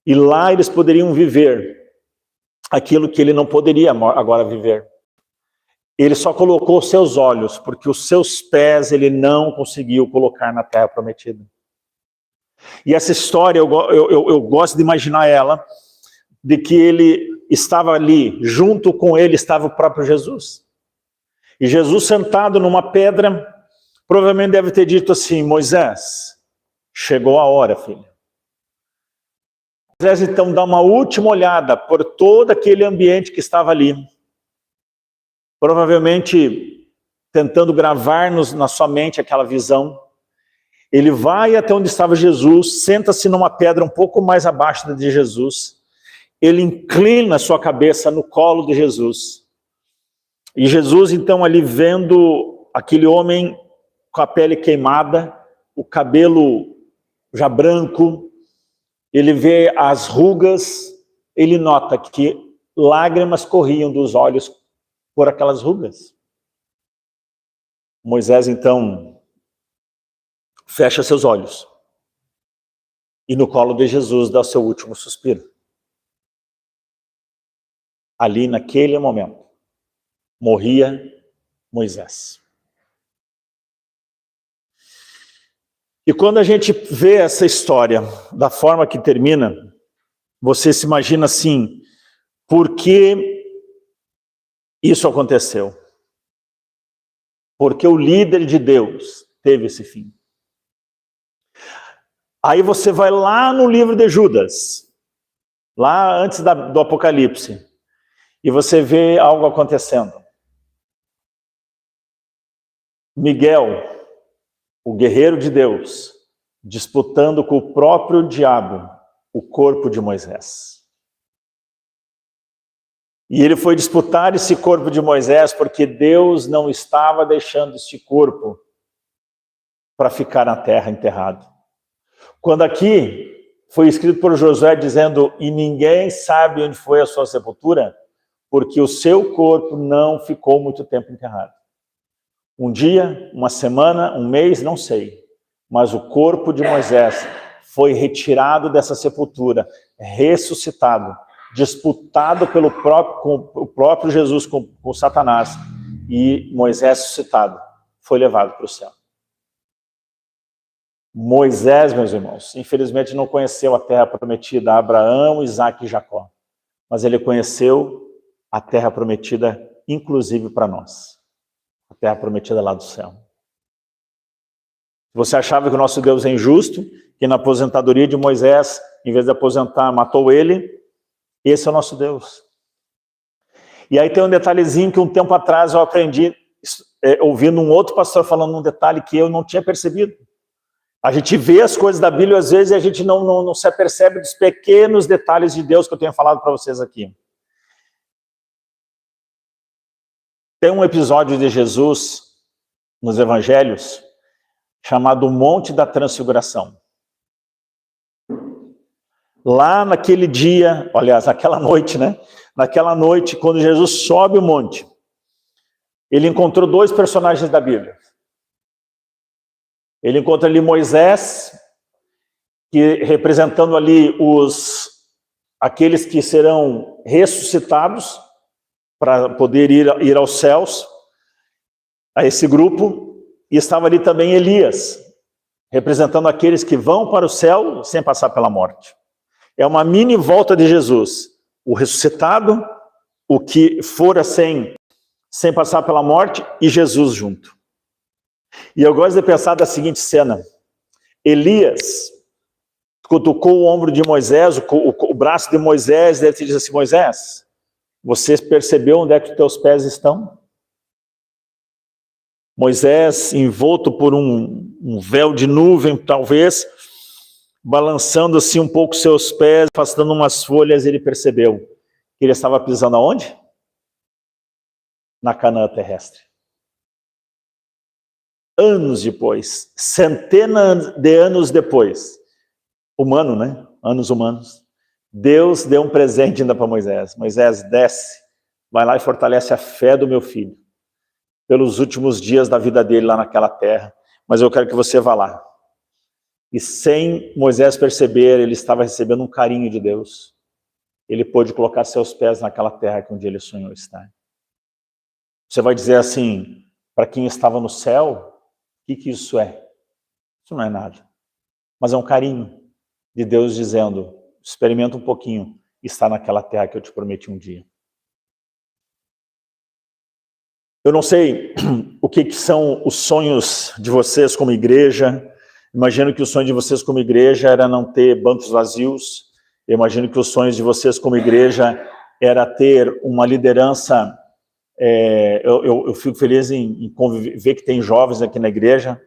E lá eles poderiam viver aquilo que ele não poderia agora viver. Ele só colocou seus olhos, porque os seus pés ele não conseguiu colocar na terra prometida. E essa história, eu gosto de imaginar ela, de que ele estava ali, junto com ele estava o próprio Jesus. E Jesus sentado numa pedra, provavelmente deve ter dito assim, Moisés, chegou a hora, filho. Moisés então dá uma última olhada por todo aquele ambiente que estava ali. Provavelmente tentando gravar na sua mente aquela visão. Ele vai até onde estava Jesus, senta-se numa pedra um pouco mais abaixo de Jesus. Ele inclina sua cabeça no colo de Jesus. E Jesus, então, ali vendo aquele homem com a pele queimada, o cabelo já branco, ele vê as rugas, ele nota que lágrimas corriam dos olhos por aquelas rugas. Moisés, então, fecha seus olhos e no colo de Jesus dá o seu último suspiro. Ali, naquele momento, morria Moisés. E quando a gente vê essa história da forma que termina, você se imagina assim, por que isso aconteceu? Porque o líder de Deus teve esse fim. Aí você vai lá no livro de Judas, lá antes do Apocalipse, e você vê algo acontecendo. Miguel, o guerreiro de Deus, disputando com o próprio diabo o corpo de Moisés. E ele foi disputar esse corpo de Moisés porque Deus não estava deixando este corpo para ficar na terra enterrado. Quando aqui foi escrito por Josué dizendo, e ninguém sabe onde foi a sua sepultura, porque o seu corpo não ficou muito tempo enterrado. Um dia, uma semana, um mês, não sei. Mas o corpo de Moisés foi retirado dessa sepultura, ressuscitado, disputado pelo próprio Jesus com Satanás. E Moisés ressuscitado foi levado para o céu. Moisés, meus irmãos, infelizmente não conheceu a terra prometida a Abraão, Isaac e Jacó. Mas ele conheceu a terra prometida, inclusive para nós. A terra prometida lá do céu. Você achava que o nosso Deus é injusto, que na aposentadoria de Moisés, em vez de aposentar, matou ele? Esse é o nosso Deus. E aí tem um detalhezinho que um tempo atrás eu aprendi, ouvindo um outro pastor falando um detalhe que eu não tinha percebido. A gente vê as coisas da Bíblia às vezes e a gente não se apercebe dos pequenos detalhes de Deus que eu tenho falado para vocês aqui. Tem um episódio de Jesus nos Evangelhos chamado Monte da Transfiguração. Lá naquele dia, aliás, naquela noite, né? Naquela noite, quando Jesus sobe o monte, ele encontrou dois personagens da Bíblia. Ele encontra ali Moisés, que representando ali aqueles que serão ressuscitados para poder ir aos céus, a esse grupo, e estava ali também Elias, representando aqueles que vão para o céu sem passar pela morte. É uma mini volta de Jesus, o ressuscitado, o que fora sem passar pela morte, e Jesus junto. E eu gosto de pensar da seguinte cena: Elias cutucou o ombro de Moisés, o braço de Moisés, e ele disse assim: Moisés, você percebeu onde é que os teus pés estão? Moisés, envolto por um véu de nuvem, talvez, balançando assim um pouco seus pés, afastando umas folhas, ele percebeu que ele estava pisando aonde? Na Canaã terrestre. Anos depois, centenas de anos depois, humano, né? Anos humanos, Deus deu um presente ainda para Moisés. Moisés, desce, vai lá e fortalece a fé do meu filho, pelos últimos dias da vida dele lá naquela terra, mas eu quero que você vá lá. E sem Moisés perceber, ele estava recebendo um carinho de Deus. Ele pôde colocar seus pés naquela terra que um dia ele sonhou estar. Você vai dizer assim, para quem estava no céu, o que isso é? Isso não é nada. Mas é um carinho de Deus dizendo, experimenta um pouquinho, está naquela terra que eu te prometi um dia. Eu não sei o que são os sonhos de vocês como igreja. Imagino que o sonho de vocês como igreja era não ter bancos vazios. Eu imagino que os sonhos de vocês como igreja era ter uma liderança. Eu fico feliz em ver que tem jovens aqui na igreja.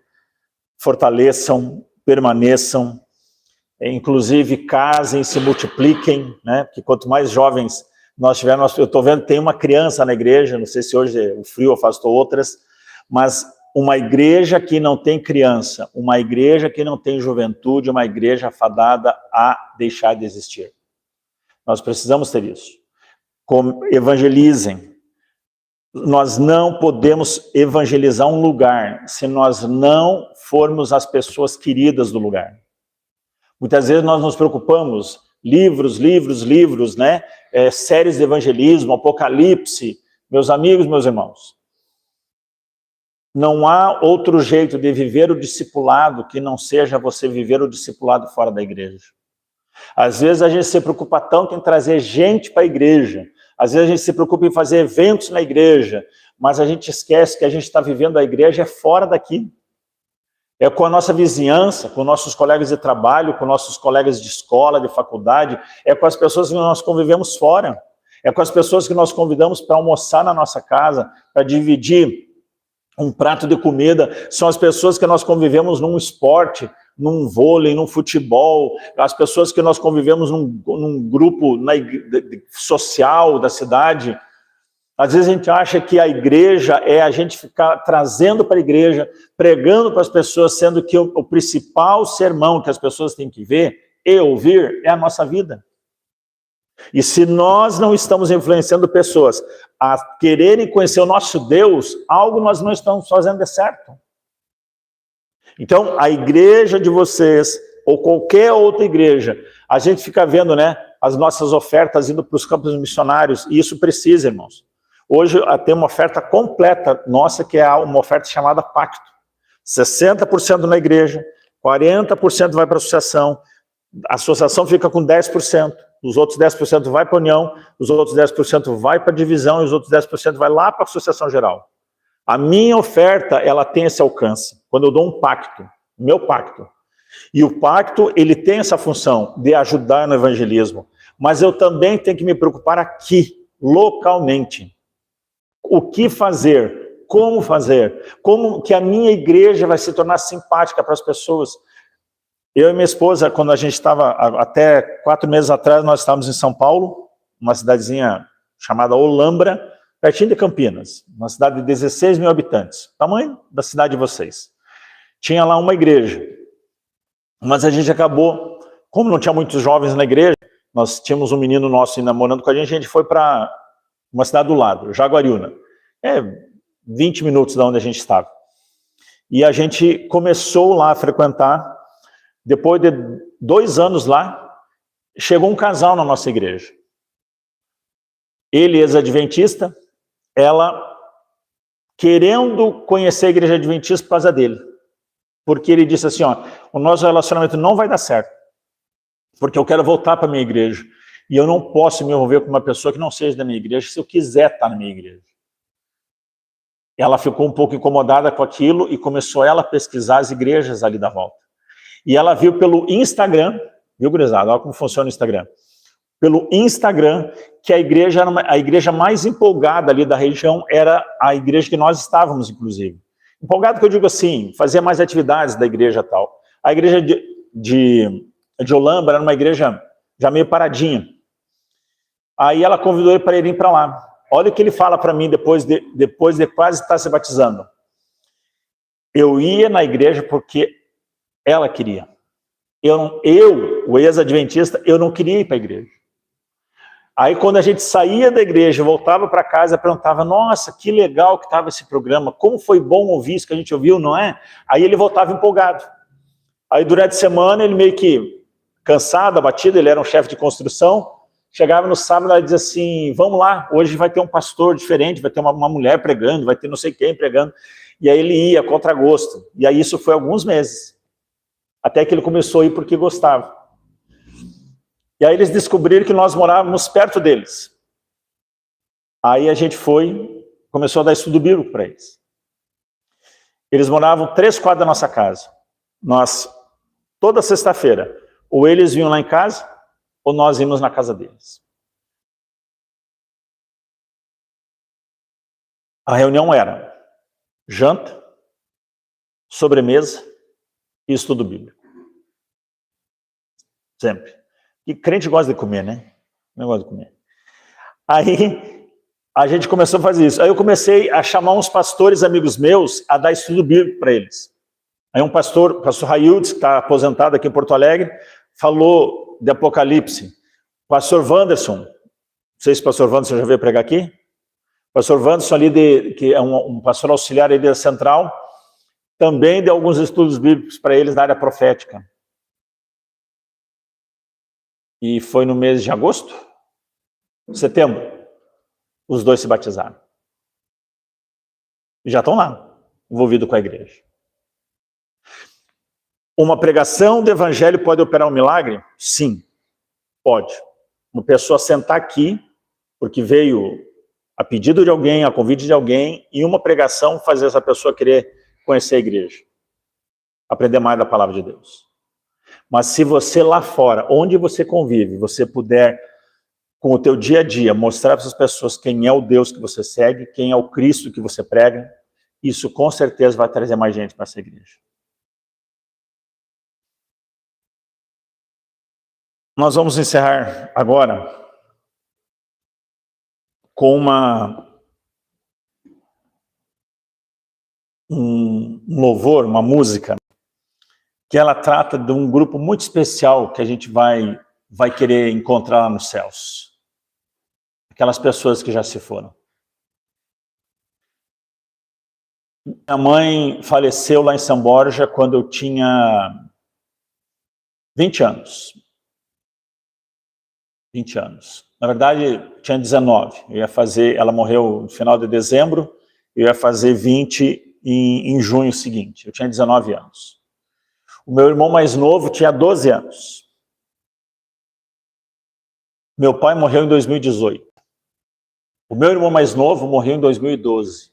fortaleçam, permaneçam, inclusive casem, se multipliquem, né? Porque quanto mais jovens nós tivermos, eu estou vendo que tem uma criança na igreja, não sei se hoje o frio afastou outras, mas uma igreja que não tem criança, uma igreja que não tem juventude, uma igreja fadada a deixar de existir. Nós precisamos ter isso. Evangelizem. Nós não podemos evangelizar um lugar se nós não formos as pessoas queridas do lugar. Muitas vezes nós nos preocupamos, livros, né? Séries de evangelismo, Apocalipse, meus amigos, meus irmãos. Não há outro jeito de viver o discipulado que não seja você viver o discipulado fora da igreja. Às vezes a gente se preocupa tanto em trazer gente para a igreja, às vezes a gente se preocupa em fazer eventos na igreja, mas a gente esquece que a gente está vivendo a igreja fora daqui. É com a nossa vizinhança, com nossos colegas de trabalho, com nossos colegas de escola, de faculdade, é com as pessoas que nós convivemos fora, é com as pessoas que nós convidamos para almoçar na nossa casa, para dividir um prato de comida, são as pessoas que nós convivemos num esporte, num vôlei, num futebol, as pessoas que nós convivemos num grupo social da cidade. Às vezes a gente acha que a igreja é a gente ficar trazendo para a igreja, pregando para as pessoas, sendo que o principal sermão que as pessoas têm que ver e ouvir é a nossa vida. E se nós não estamos influenciando pessoas a quererem conhecer o nosso Deus, algo nós não estamos fazendo de certo. Então, a igreja de vocês, ou qualquer outra igreja, a gente fica vendo, né, as nossas ofertas indo para os campos missionários, e isso precisa, irmãos. Hoje tem uma oferta completa nossa, que é uma oferta chamada Pacto. 60% na igreja, 40% vai para a associação fica com 10%, os outros 10% vai para a união, os outros 10% vai para a divisão, e os outros 10% vai lá para a associação geral. A minha oferta, ela tem esse alcance, quando eu dou um pacto, meu pacto. E o pacto, ele tem essa função de ajudar no evangelismo, mas eu também tenho que me preocupar aqui, localmente. O que fazer? Como fazer? Como que a minha igreja vai se tornar simpática para as pessoas? Eu e minha esposa, quando a gente estava, até 4 meses atrás, nós estávamos em São Paulo, uma cidadezinha chamada Olambra, pertinho de Campinas, uma cidade de 16 mil habitantes, tamanho da cidade de vocês. Tinha lá uma igreja, mas a gente acabou, como não tinha muitos jovens na igreja, nós tínhamos um menino nosso ainda morando com a gente foi para uma cidade do lado, Jaguariúna, 20 minutos de onde a gente estava. E a gente começou lá a frequentar. Depois de 2 anos lá, chegou um casal na nossa igreja. Ele, ex-adventista, ela querendo conhecer a igreja adventista por causa dele. Porque ele disse assim, ó, o nosso relacionamento não vai dar certo, porque eu quero voltar para a minha igreja. E eu não posso me envolver com uma pessoa que não seja da minha igreja, se eu quiser estar na minha igreja. Ela ficou um pouco incomodada com aquilo e começou ela a pesquisar as igrejas ali da volta. E ela viu pelo Instagram, viu, gurizada? Olha como funciona o Instagram. Pelo Instagram, que a igreja mais empolgada ali da região era a igreja que nós estávamos, inclusive. Empolgado que eu digo assim, fazia mais atividades da igreja e tal. A igreja de Olambra era uma igreja já meio paradinha. Aí ela convidou ele para ir para lá. Olha o que ele fala para mim depois de quase estar se batizando. Eu ia na igreja porque ela queria. Eu, o ex-adventista, eu não queria ir para a igreja. Aí quando a gente saía da igreja, voltava para casa, perguntava, nossa, que legal que estava esse programa, como foi bom ouvir isso que a gente ouviu, não é? Aí ele voltava empolgado. Aí durante a semana, ele meio que cansado, abatido, ele era um chefe de construção, chegava no sábado e dizia assim, vamos lá, hoje vai ter um pastor diferente, vai ter uma mulher pregando, vai ter não sei quem pregando. E aí ele ia contra gosto. E aí isso foi alguns meses. Até que ele começou a ir porque gostava. E aí eles descobriram que nós morávamos perto deles. Aí a gente começou a dar estudo bíblico para eles. Eles moravam 3 quadras da nossa casa. Nós, toda sexta-feira, ou eles vinham lá em casa, ou nós íamos na casa deles. A reunião era janta, sobremesa, e estudo bíblico. Sempre. E crente gosta de comer, né? Não gosta de comer. Aí a gente começou a fazer isso. Aí eu comecei a chamar uns pastores amigos meus a dar estudo bíblico para eles. Aí um pastor, o pastor Raildes, que está aposentado aqui em Porto Alegre, falou de Apocalipse. Pastor Wanderson, não sei se o pastor Wanderson já veio pregar aqui. Pastor Wanderson ali, que é um pastor auxiliar aí da Central, também deu alguns estudos bíblicos para eles na área profética. E foi no mês de agosto? Setembro. Os dois se batizaram. E já estão lá, envolvidos com a igreja. Uma pregação do evangelho pode operar um milagre? Sim, pode. Uma pessoa sentar aqui, porque veio a pedido de alguém, a convite de alguém, e uma pregação fazer essa pessoa querer conhecer a igreja. Aprender mais da palavra de Deus. Mas se você lá fora, onde você convive, você puder, com o teu dia a dia, mostrar para essas pessoas quem é o Deus que você segue, quem é o Cristo que você prega, isso com certeza vai trazer mais gente para essa igreja. Nós vamos encerrar agora com um louvor, uma música, que ela trata de um grupo muito especial que a gente vai querer encontrar lá nos céus. Aquelas pessoas que já se foram. Minha mãe faleceu lá em São Borja quando eu tinha 20 anos. 20 anos. Na verdade, tinha 19. Ela morreu no final de dezembro, eu ia fazer 20 em junho seguinte. Eu tinha 19 anos. O meu irmão mais novo tinha 12 anos. Meu pai morreu em 2018. O meu irmão mais novo morreu em 2012.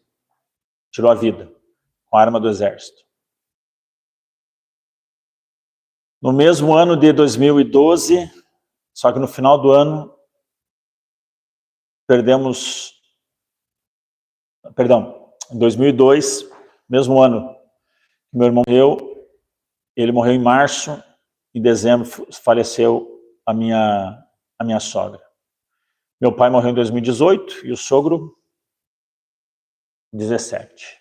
Tirou a vida com a arma do exército. No mesmo ano de 2012, só que no final do ano, em 2002, mesmo ano que meu irmão morreu, ele morreu em março, em dezembro faleceu a minha sogra. Meu pai morreu em 2018 e o sogro, 17.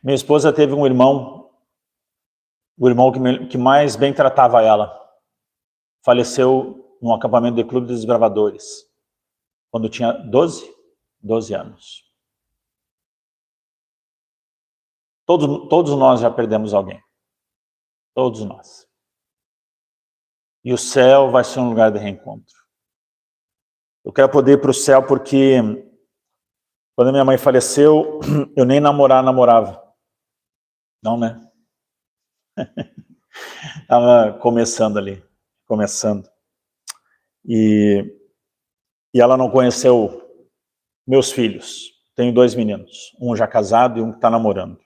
Minha esposa teve um irmão, o irmão que mais bem tratava ela. Faleceu num acampamento do Clube dos Desbravadores, quando tinha 12 anos. Todos nós já perdemos alguém. Todos nós. E o céu vai ser um lugar de reencontro. Eu quero poder ir para o céu porque quando a minha mãe faleceu, eu nem namorava. Não, né? Estava começando ali. E ela não conheceu meus filhos. Tenho 2 meninos. Um já casado e um que está namorando.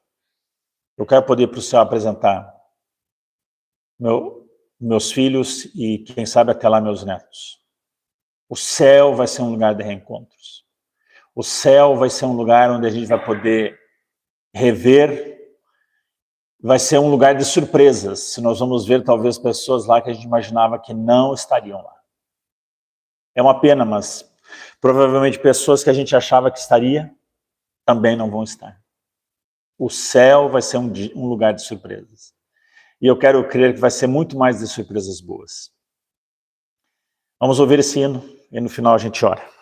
Eu quero poder ir para o céu apresentar meus filhos e, quem sabe, até lá meus netos. O céu vai ser um lugar de reencontros. O céu vai ser um lugar onde a gente vai poder rever, vai ser um lugar de surpresas, se nós vamos ver talvez pessoas lá que a gente imaginava que não estariam lá. É uma pena, mas provavelmente pessoas que a gente achava que estaria, também não vão estar. O céu vai ser um lugar de surpresas. E eu quero crer que vai ser muito mais de surpresas boas. Vamos ouvir esse hino e no final a gente ora.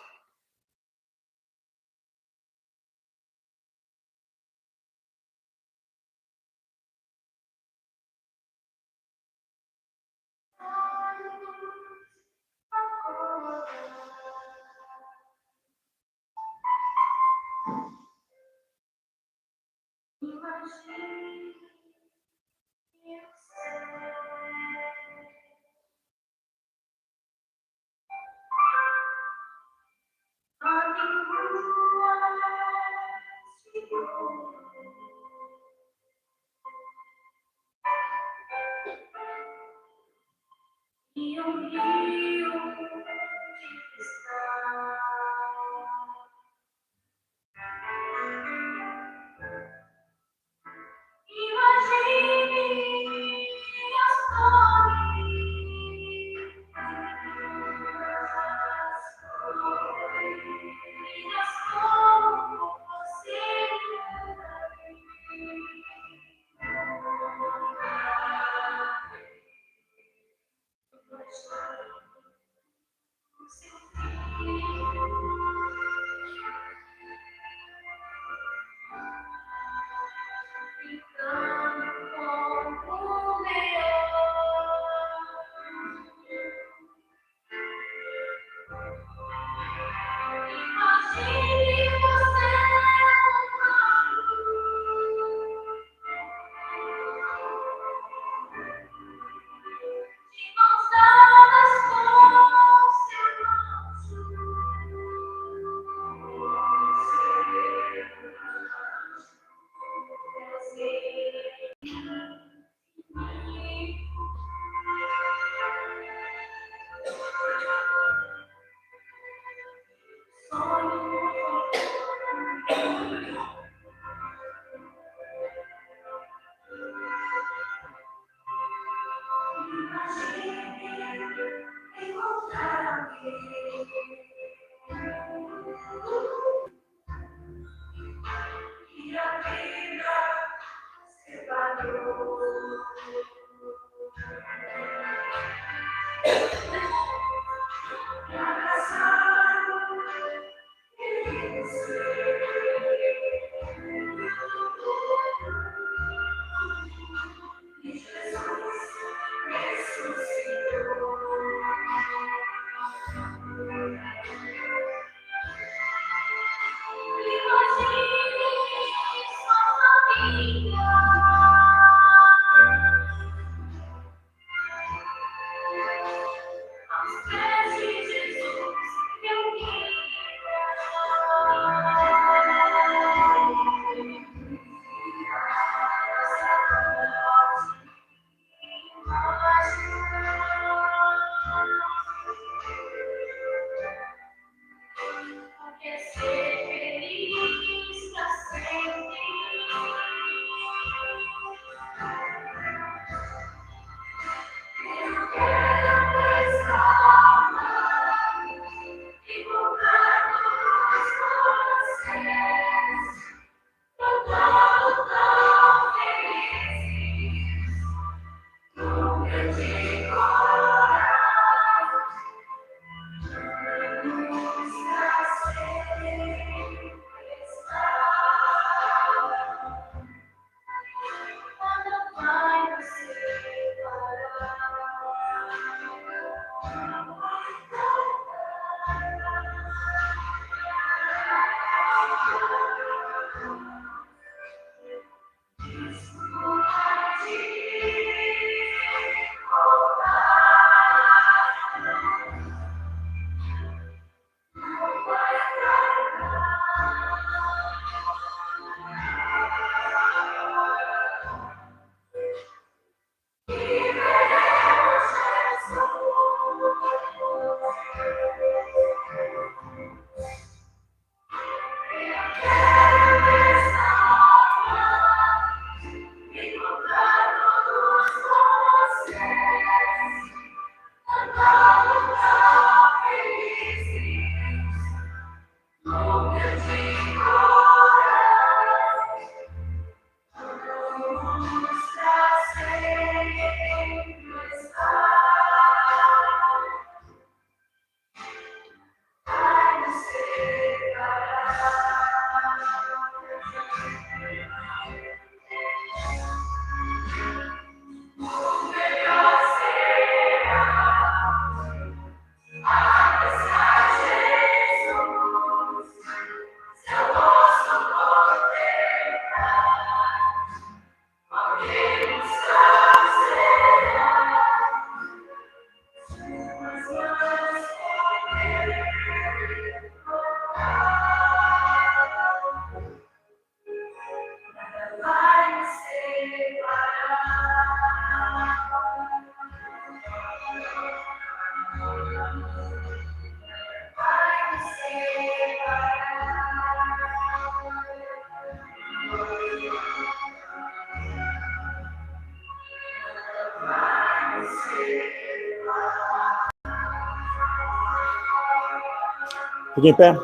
Fique em pé,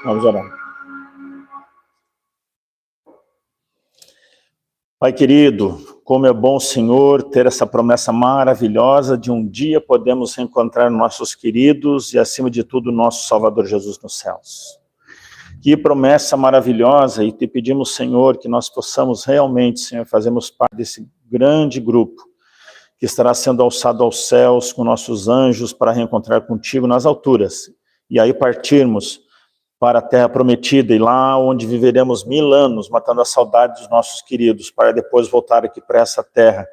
vamos orar. Pai querido, como é bom, Senhor, ter essa promessa maravilhosa de um dia podemos reencontrar nossos queridos e, acima de tudo, nosso Salvador Jesus nos céus. Que promessa maravilhosa, e te pedimos, Senhor, que nós possamos realmente, Senhor, fazermos parte desse grande grupo que estará sendo alçado aos céus com nossos anjos para reencontrar contigo nas alturas. E aí partirmos para a terra prometida, e lá onde viveremos 1000 anos, matando a saudade dos nossos queridos, para depois voltar aqui para essa terra,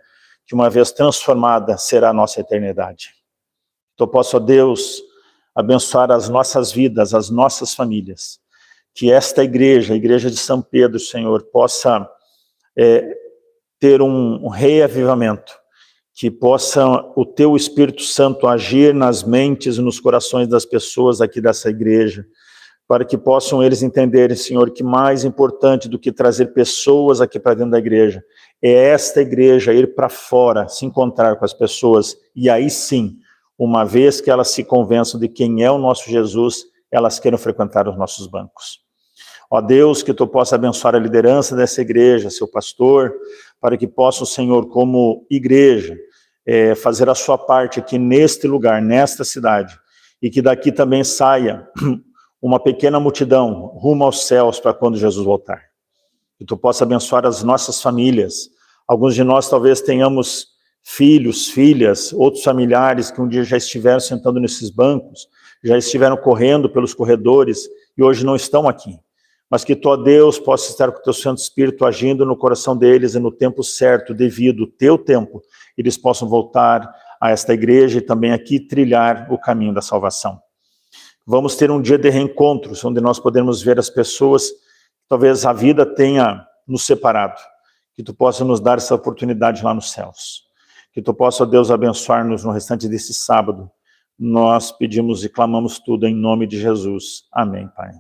que uma vez transformada, será a nossa eternidade. Então posso, ó Deus, abençoar as nossas vidas, as nossas famílias, que esta igreja, a igreja de São Pedro, Senhor, possa ter um reavivamento, que possa o teu Espírito Santo agir nas mentes e nos corações das pessoas aqui dessa igreja, para que possam eles entenderem, Senhor, que mais importante do que trazer pessoas aqui para dentro da igreja, é esta igreja ir para fora, se encontrar com as pessoas, e aí sim, uma vez que elas se convençam de quem é o nosso Jesus, elas queiram frequentar os nossos bancos. Ó Deus, que Tu possa abençoar a liderança dessa igreja, seu pastor, para que possa o Senhor, como igreja, fazer a sua parte aqui neste lugar, nesta cidade, e que daqui também saia uma pequena multidão rumo aos céus para quando Jesus voltar. Que Tu possa abençoar as nossas famílias. Alguns de nós talvez tenhamos filhos, filhas, outros familiares que um dia já estiveram sentando nesses bancos, já estiveram correndo pelos corredores e hoje não estão aqui. Mas que Tu, ó Deus, possa estar com o Teu Santo Espírito agindo no coração deles e no tempo certo, devido ao Teu tempo, eles possam voltar a esta igreja e também aqui trilhar o caminho da salvação. Vamos ter um dia de reencontros, onde nós podemos ver as pessoas que talvez a vida tenha nos separado. Que Tu possa nos dar essa oportunidade lá nos céus. Que Tu possa, ó Deus, abençoar-nos no restante desse sábado. Nós pedimos e clamamos tudo em nome de Jesus. Amém, Pai.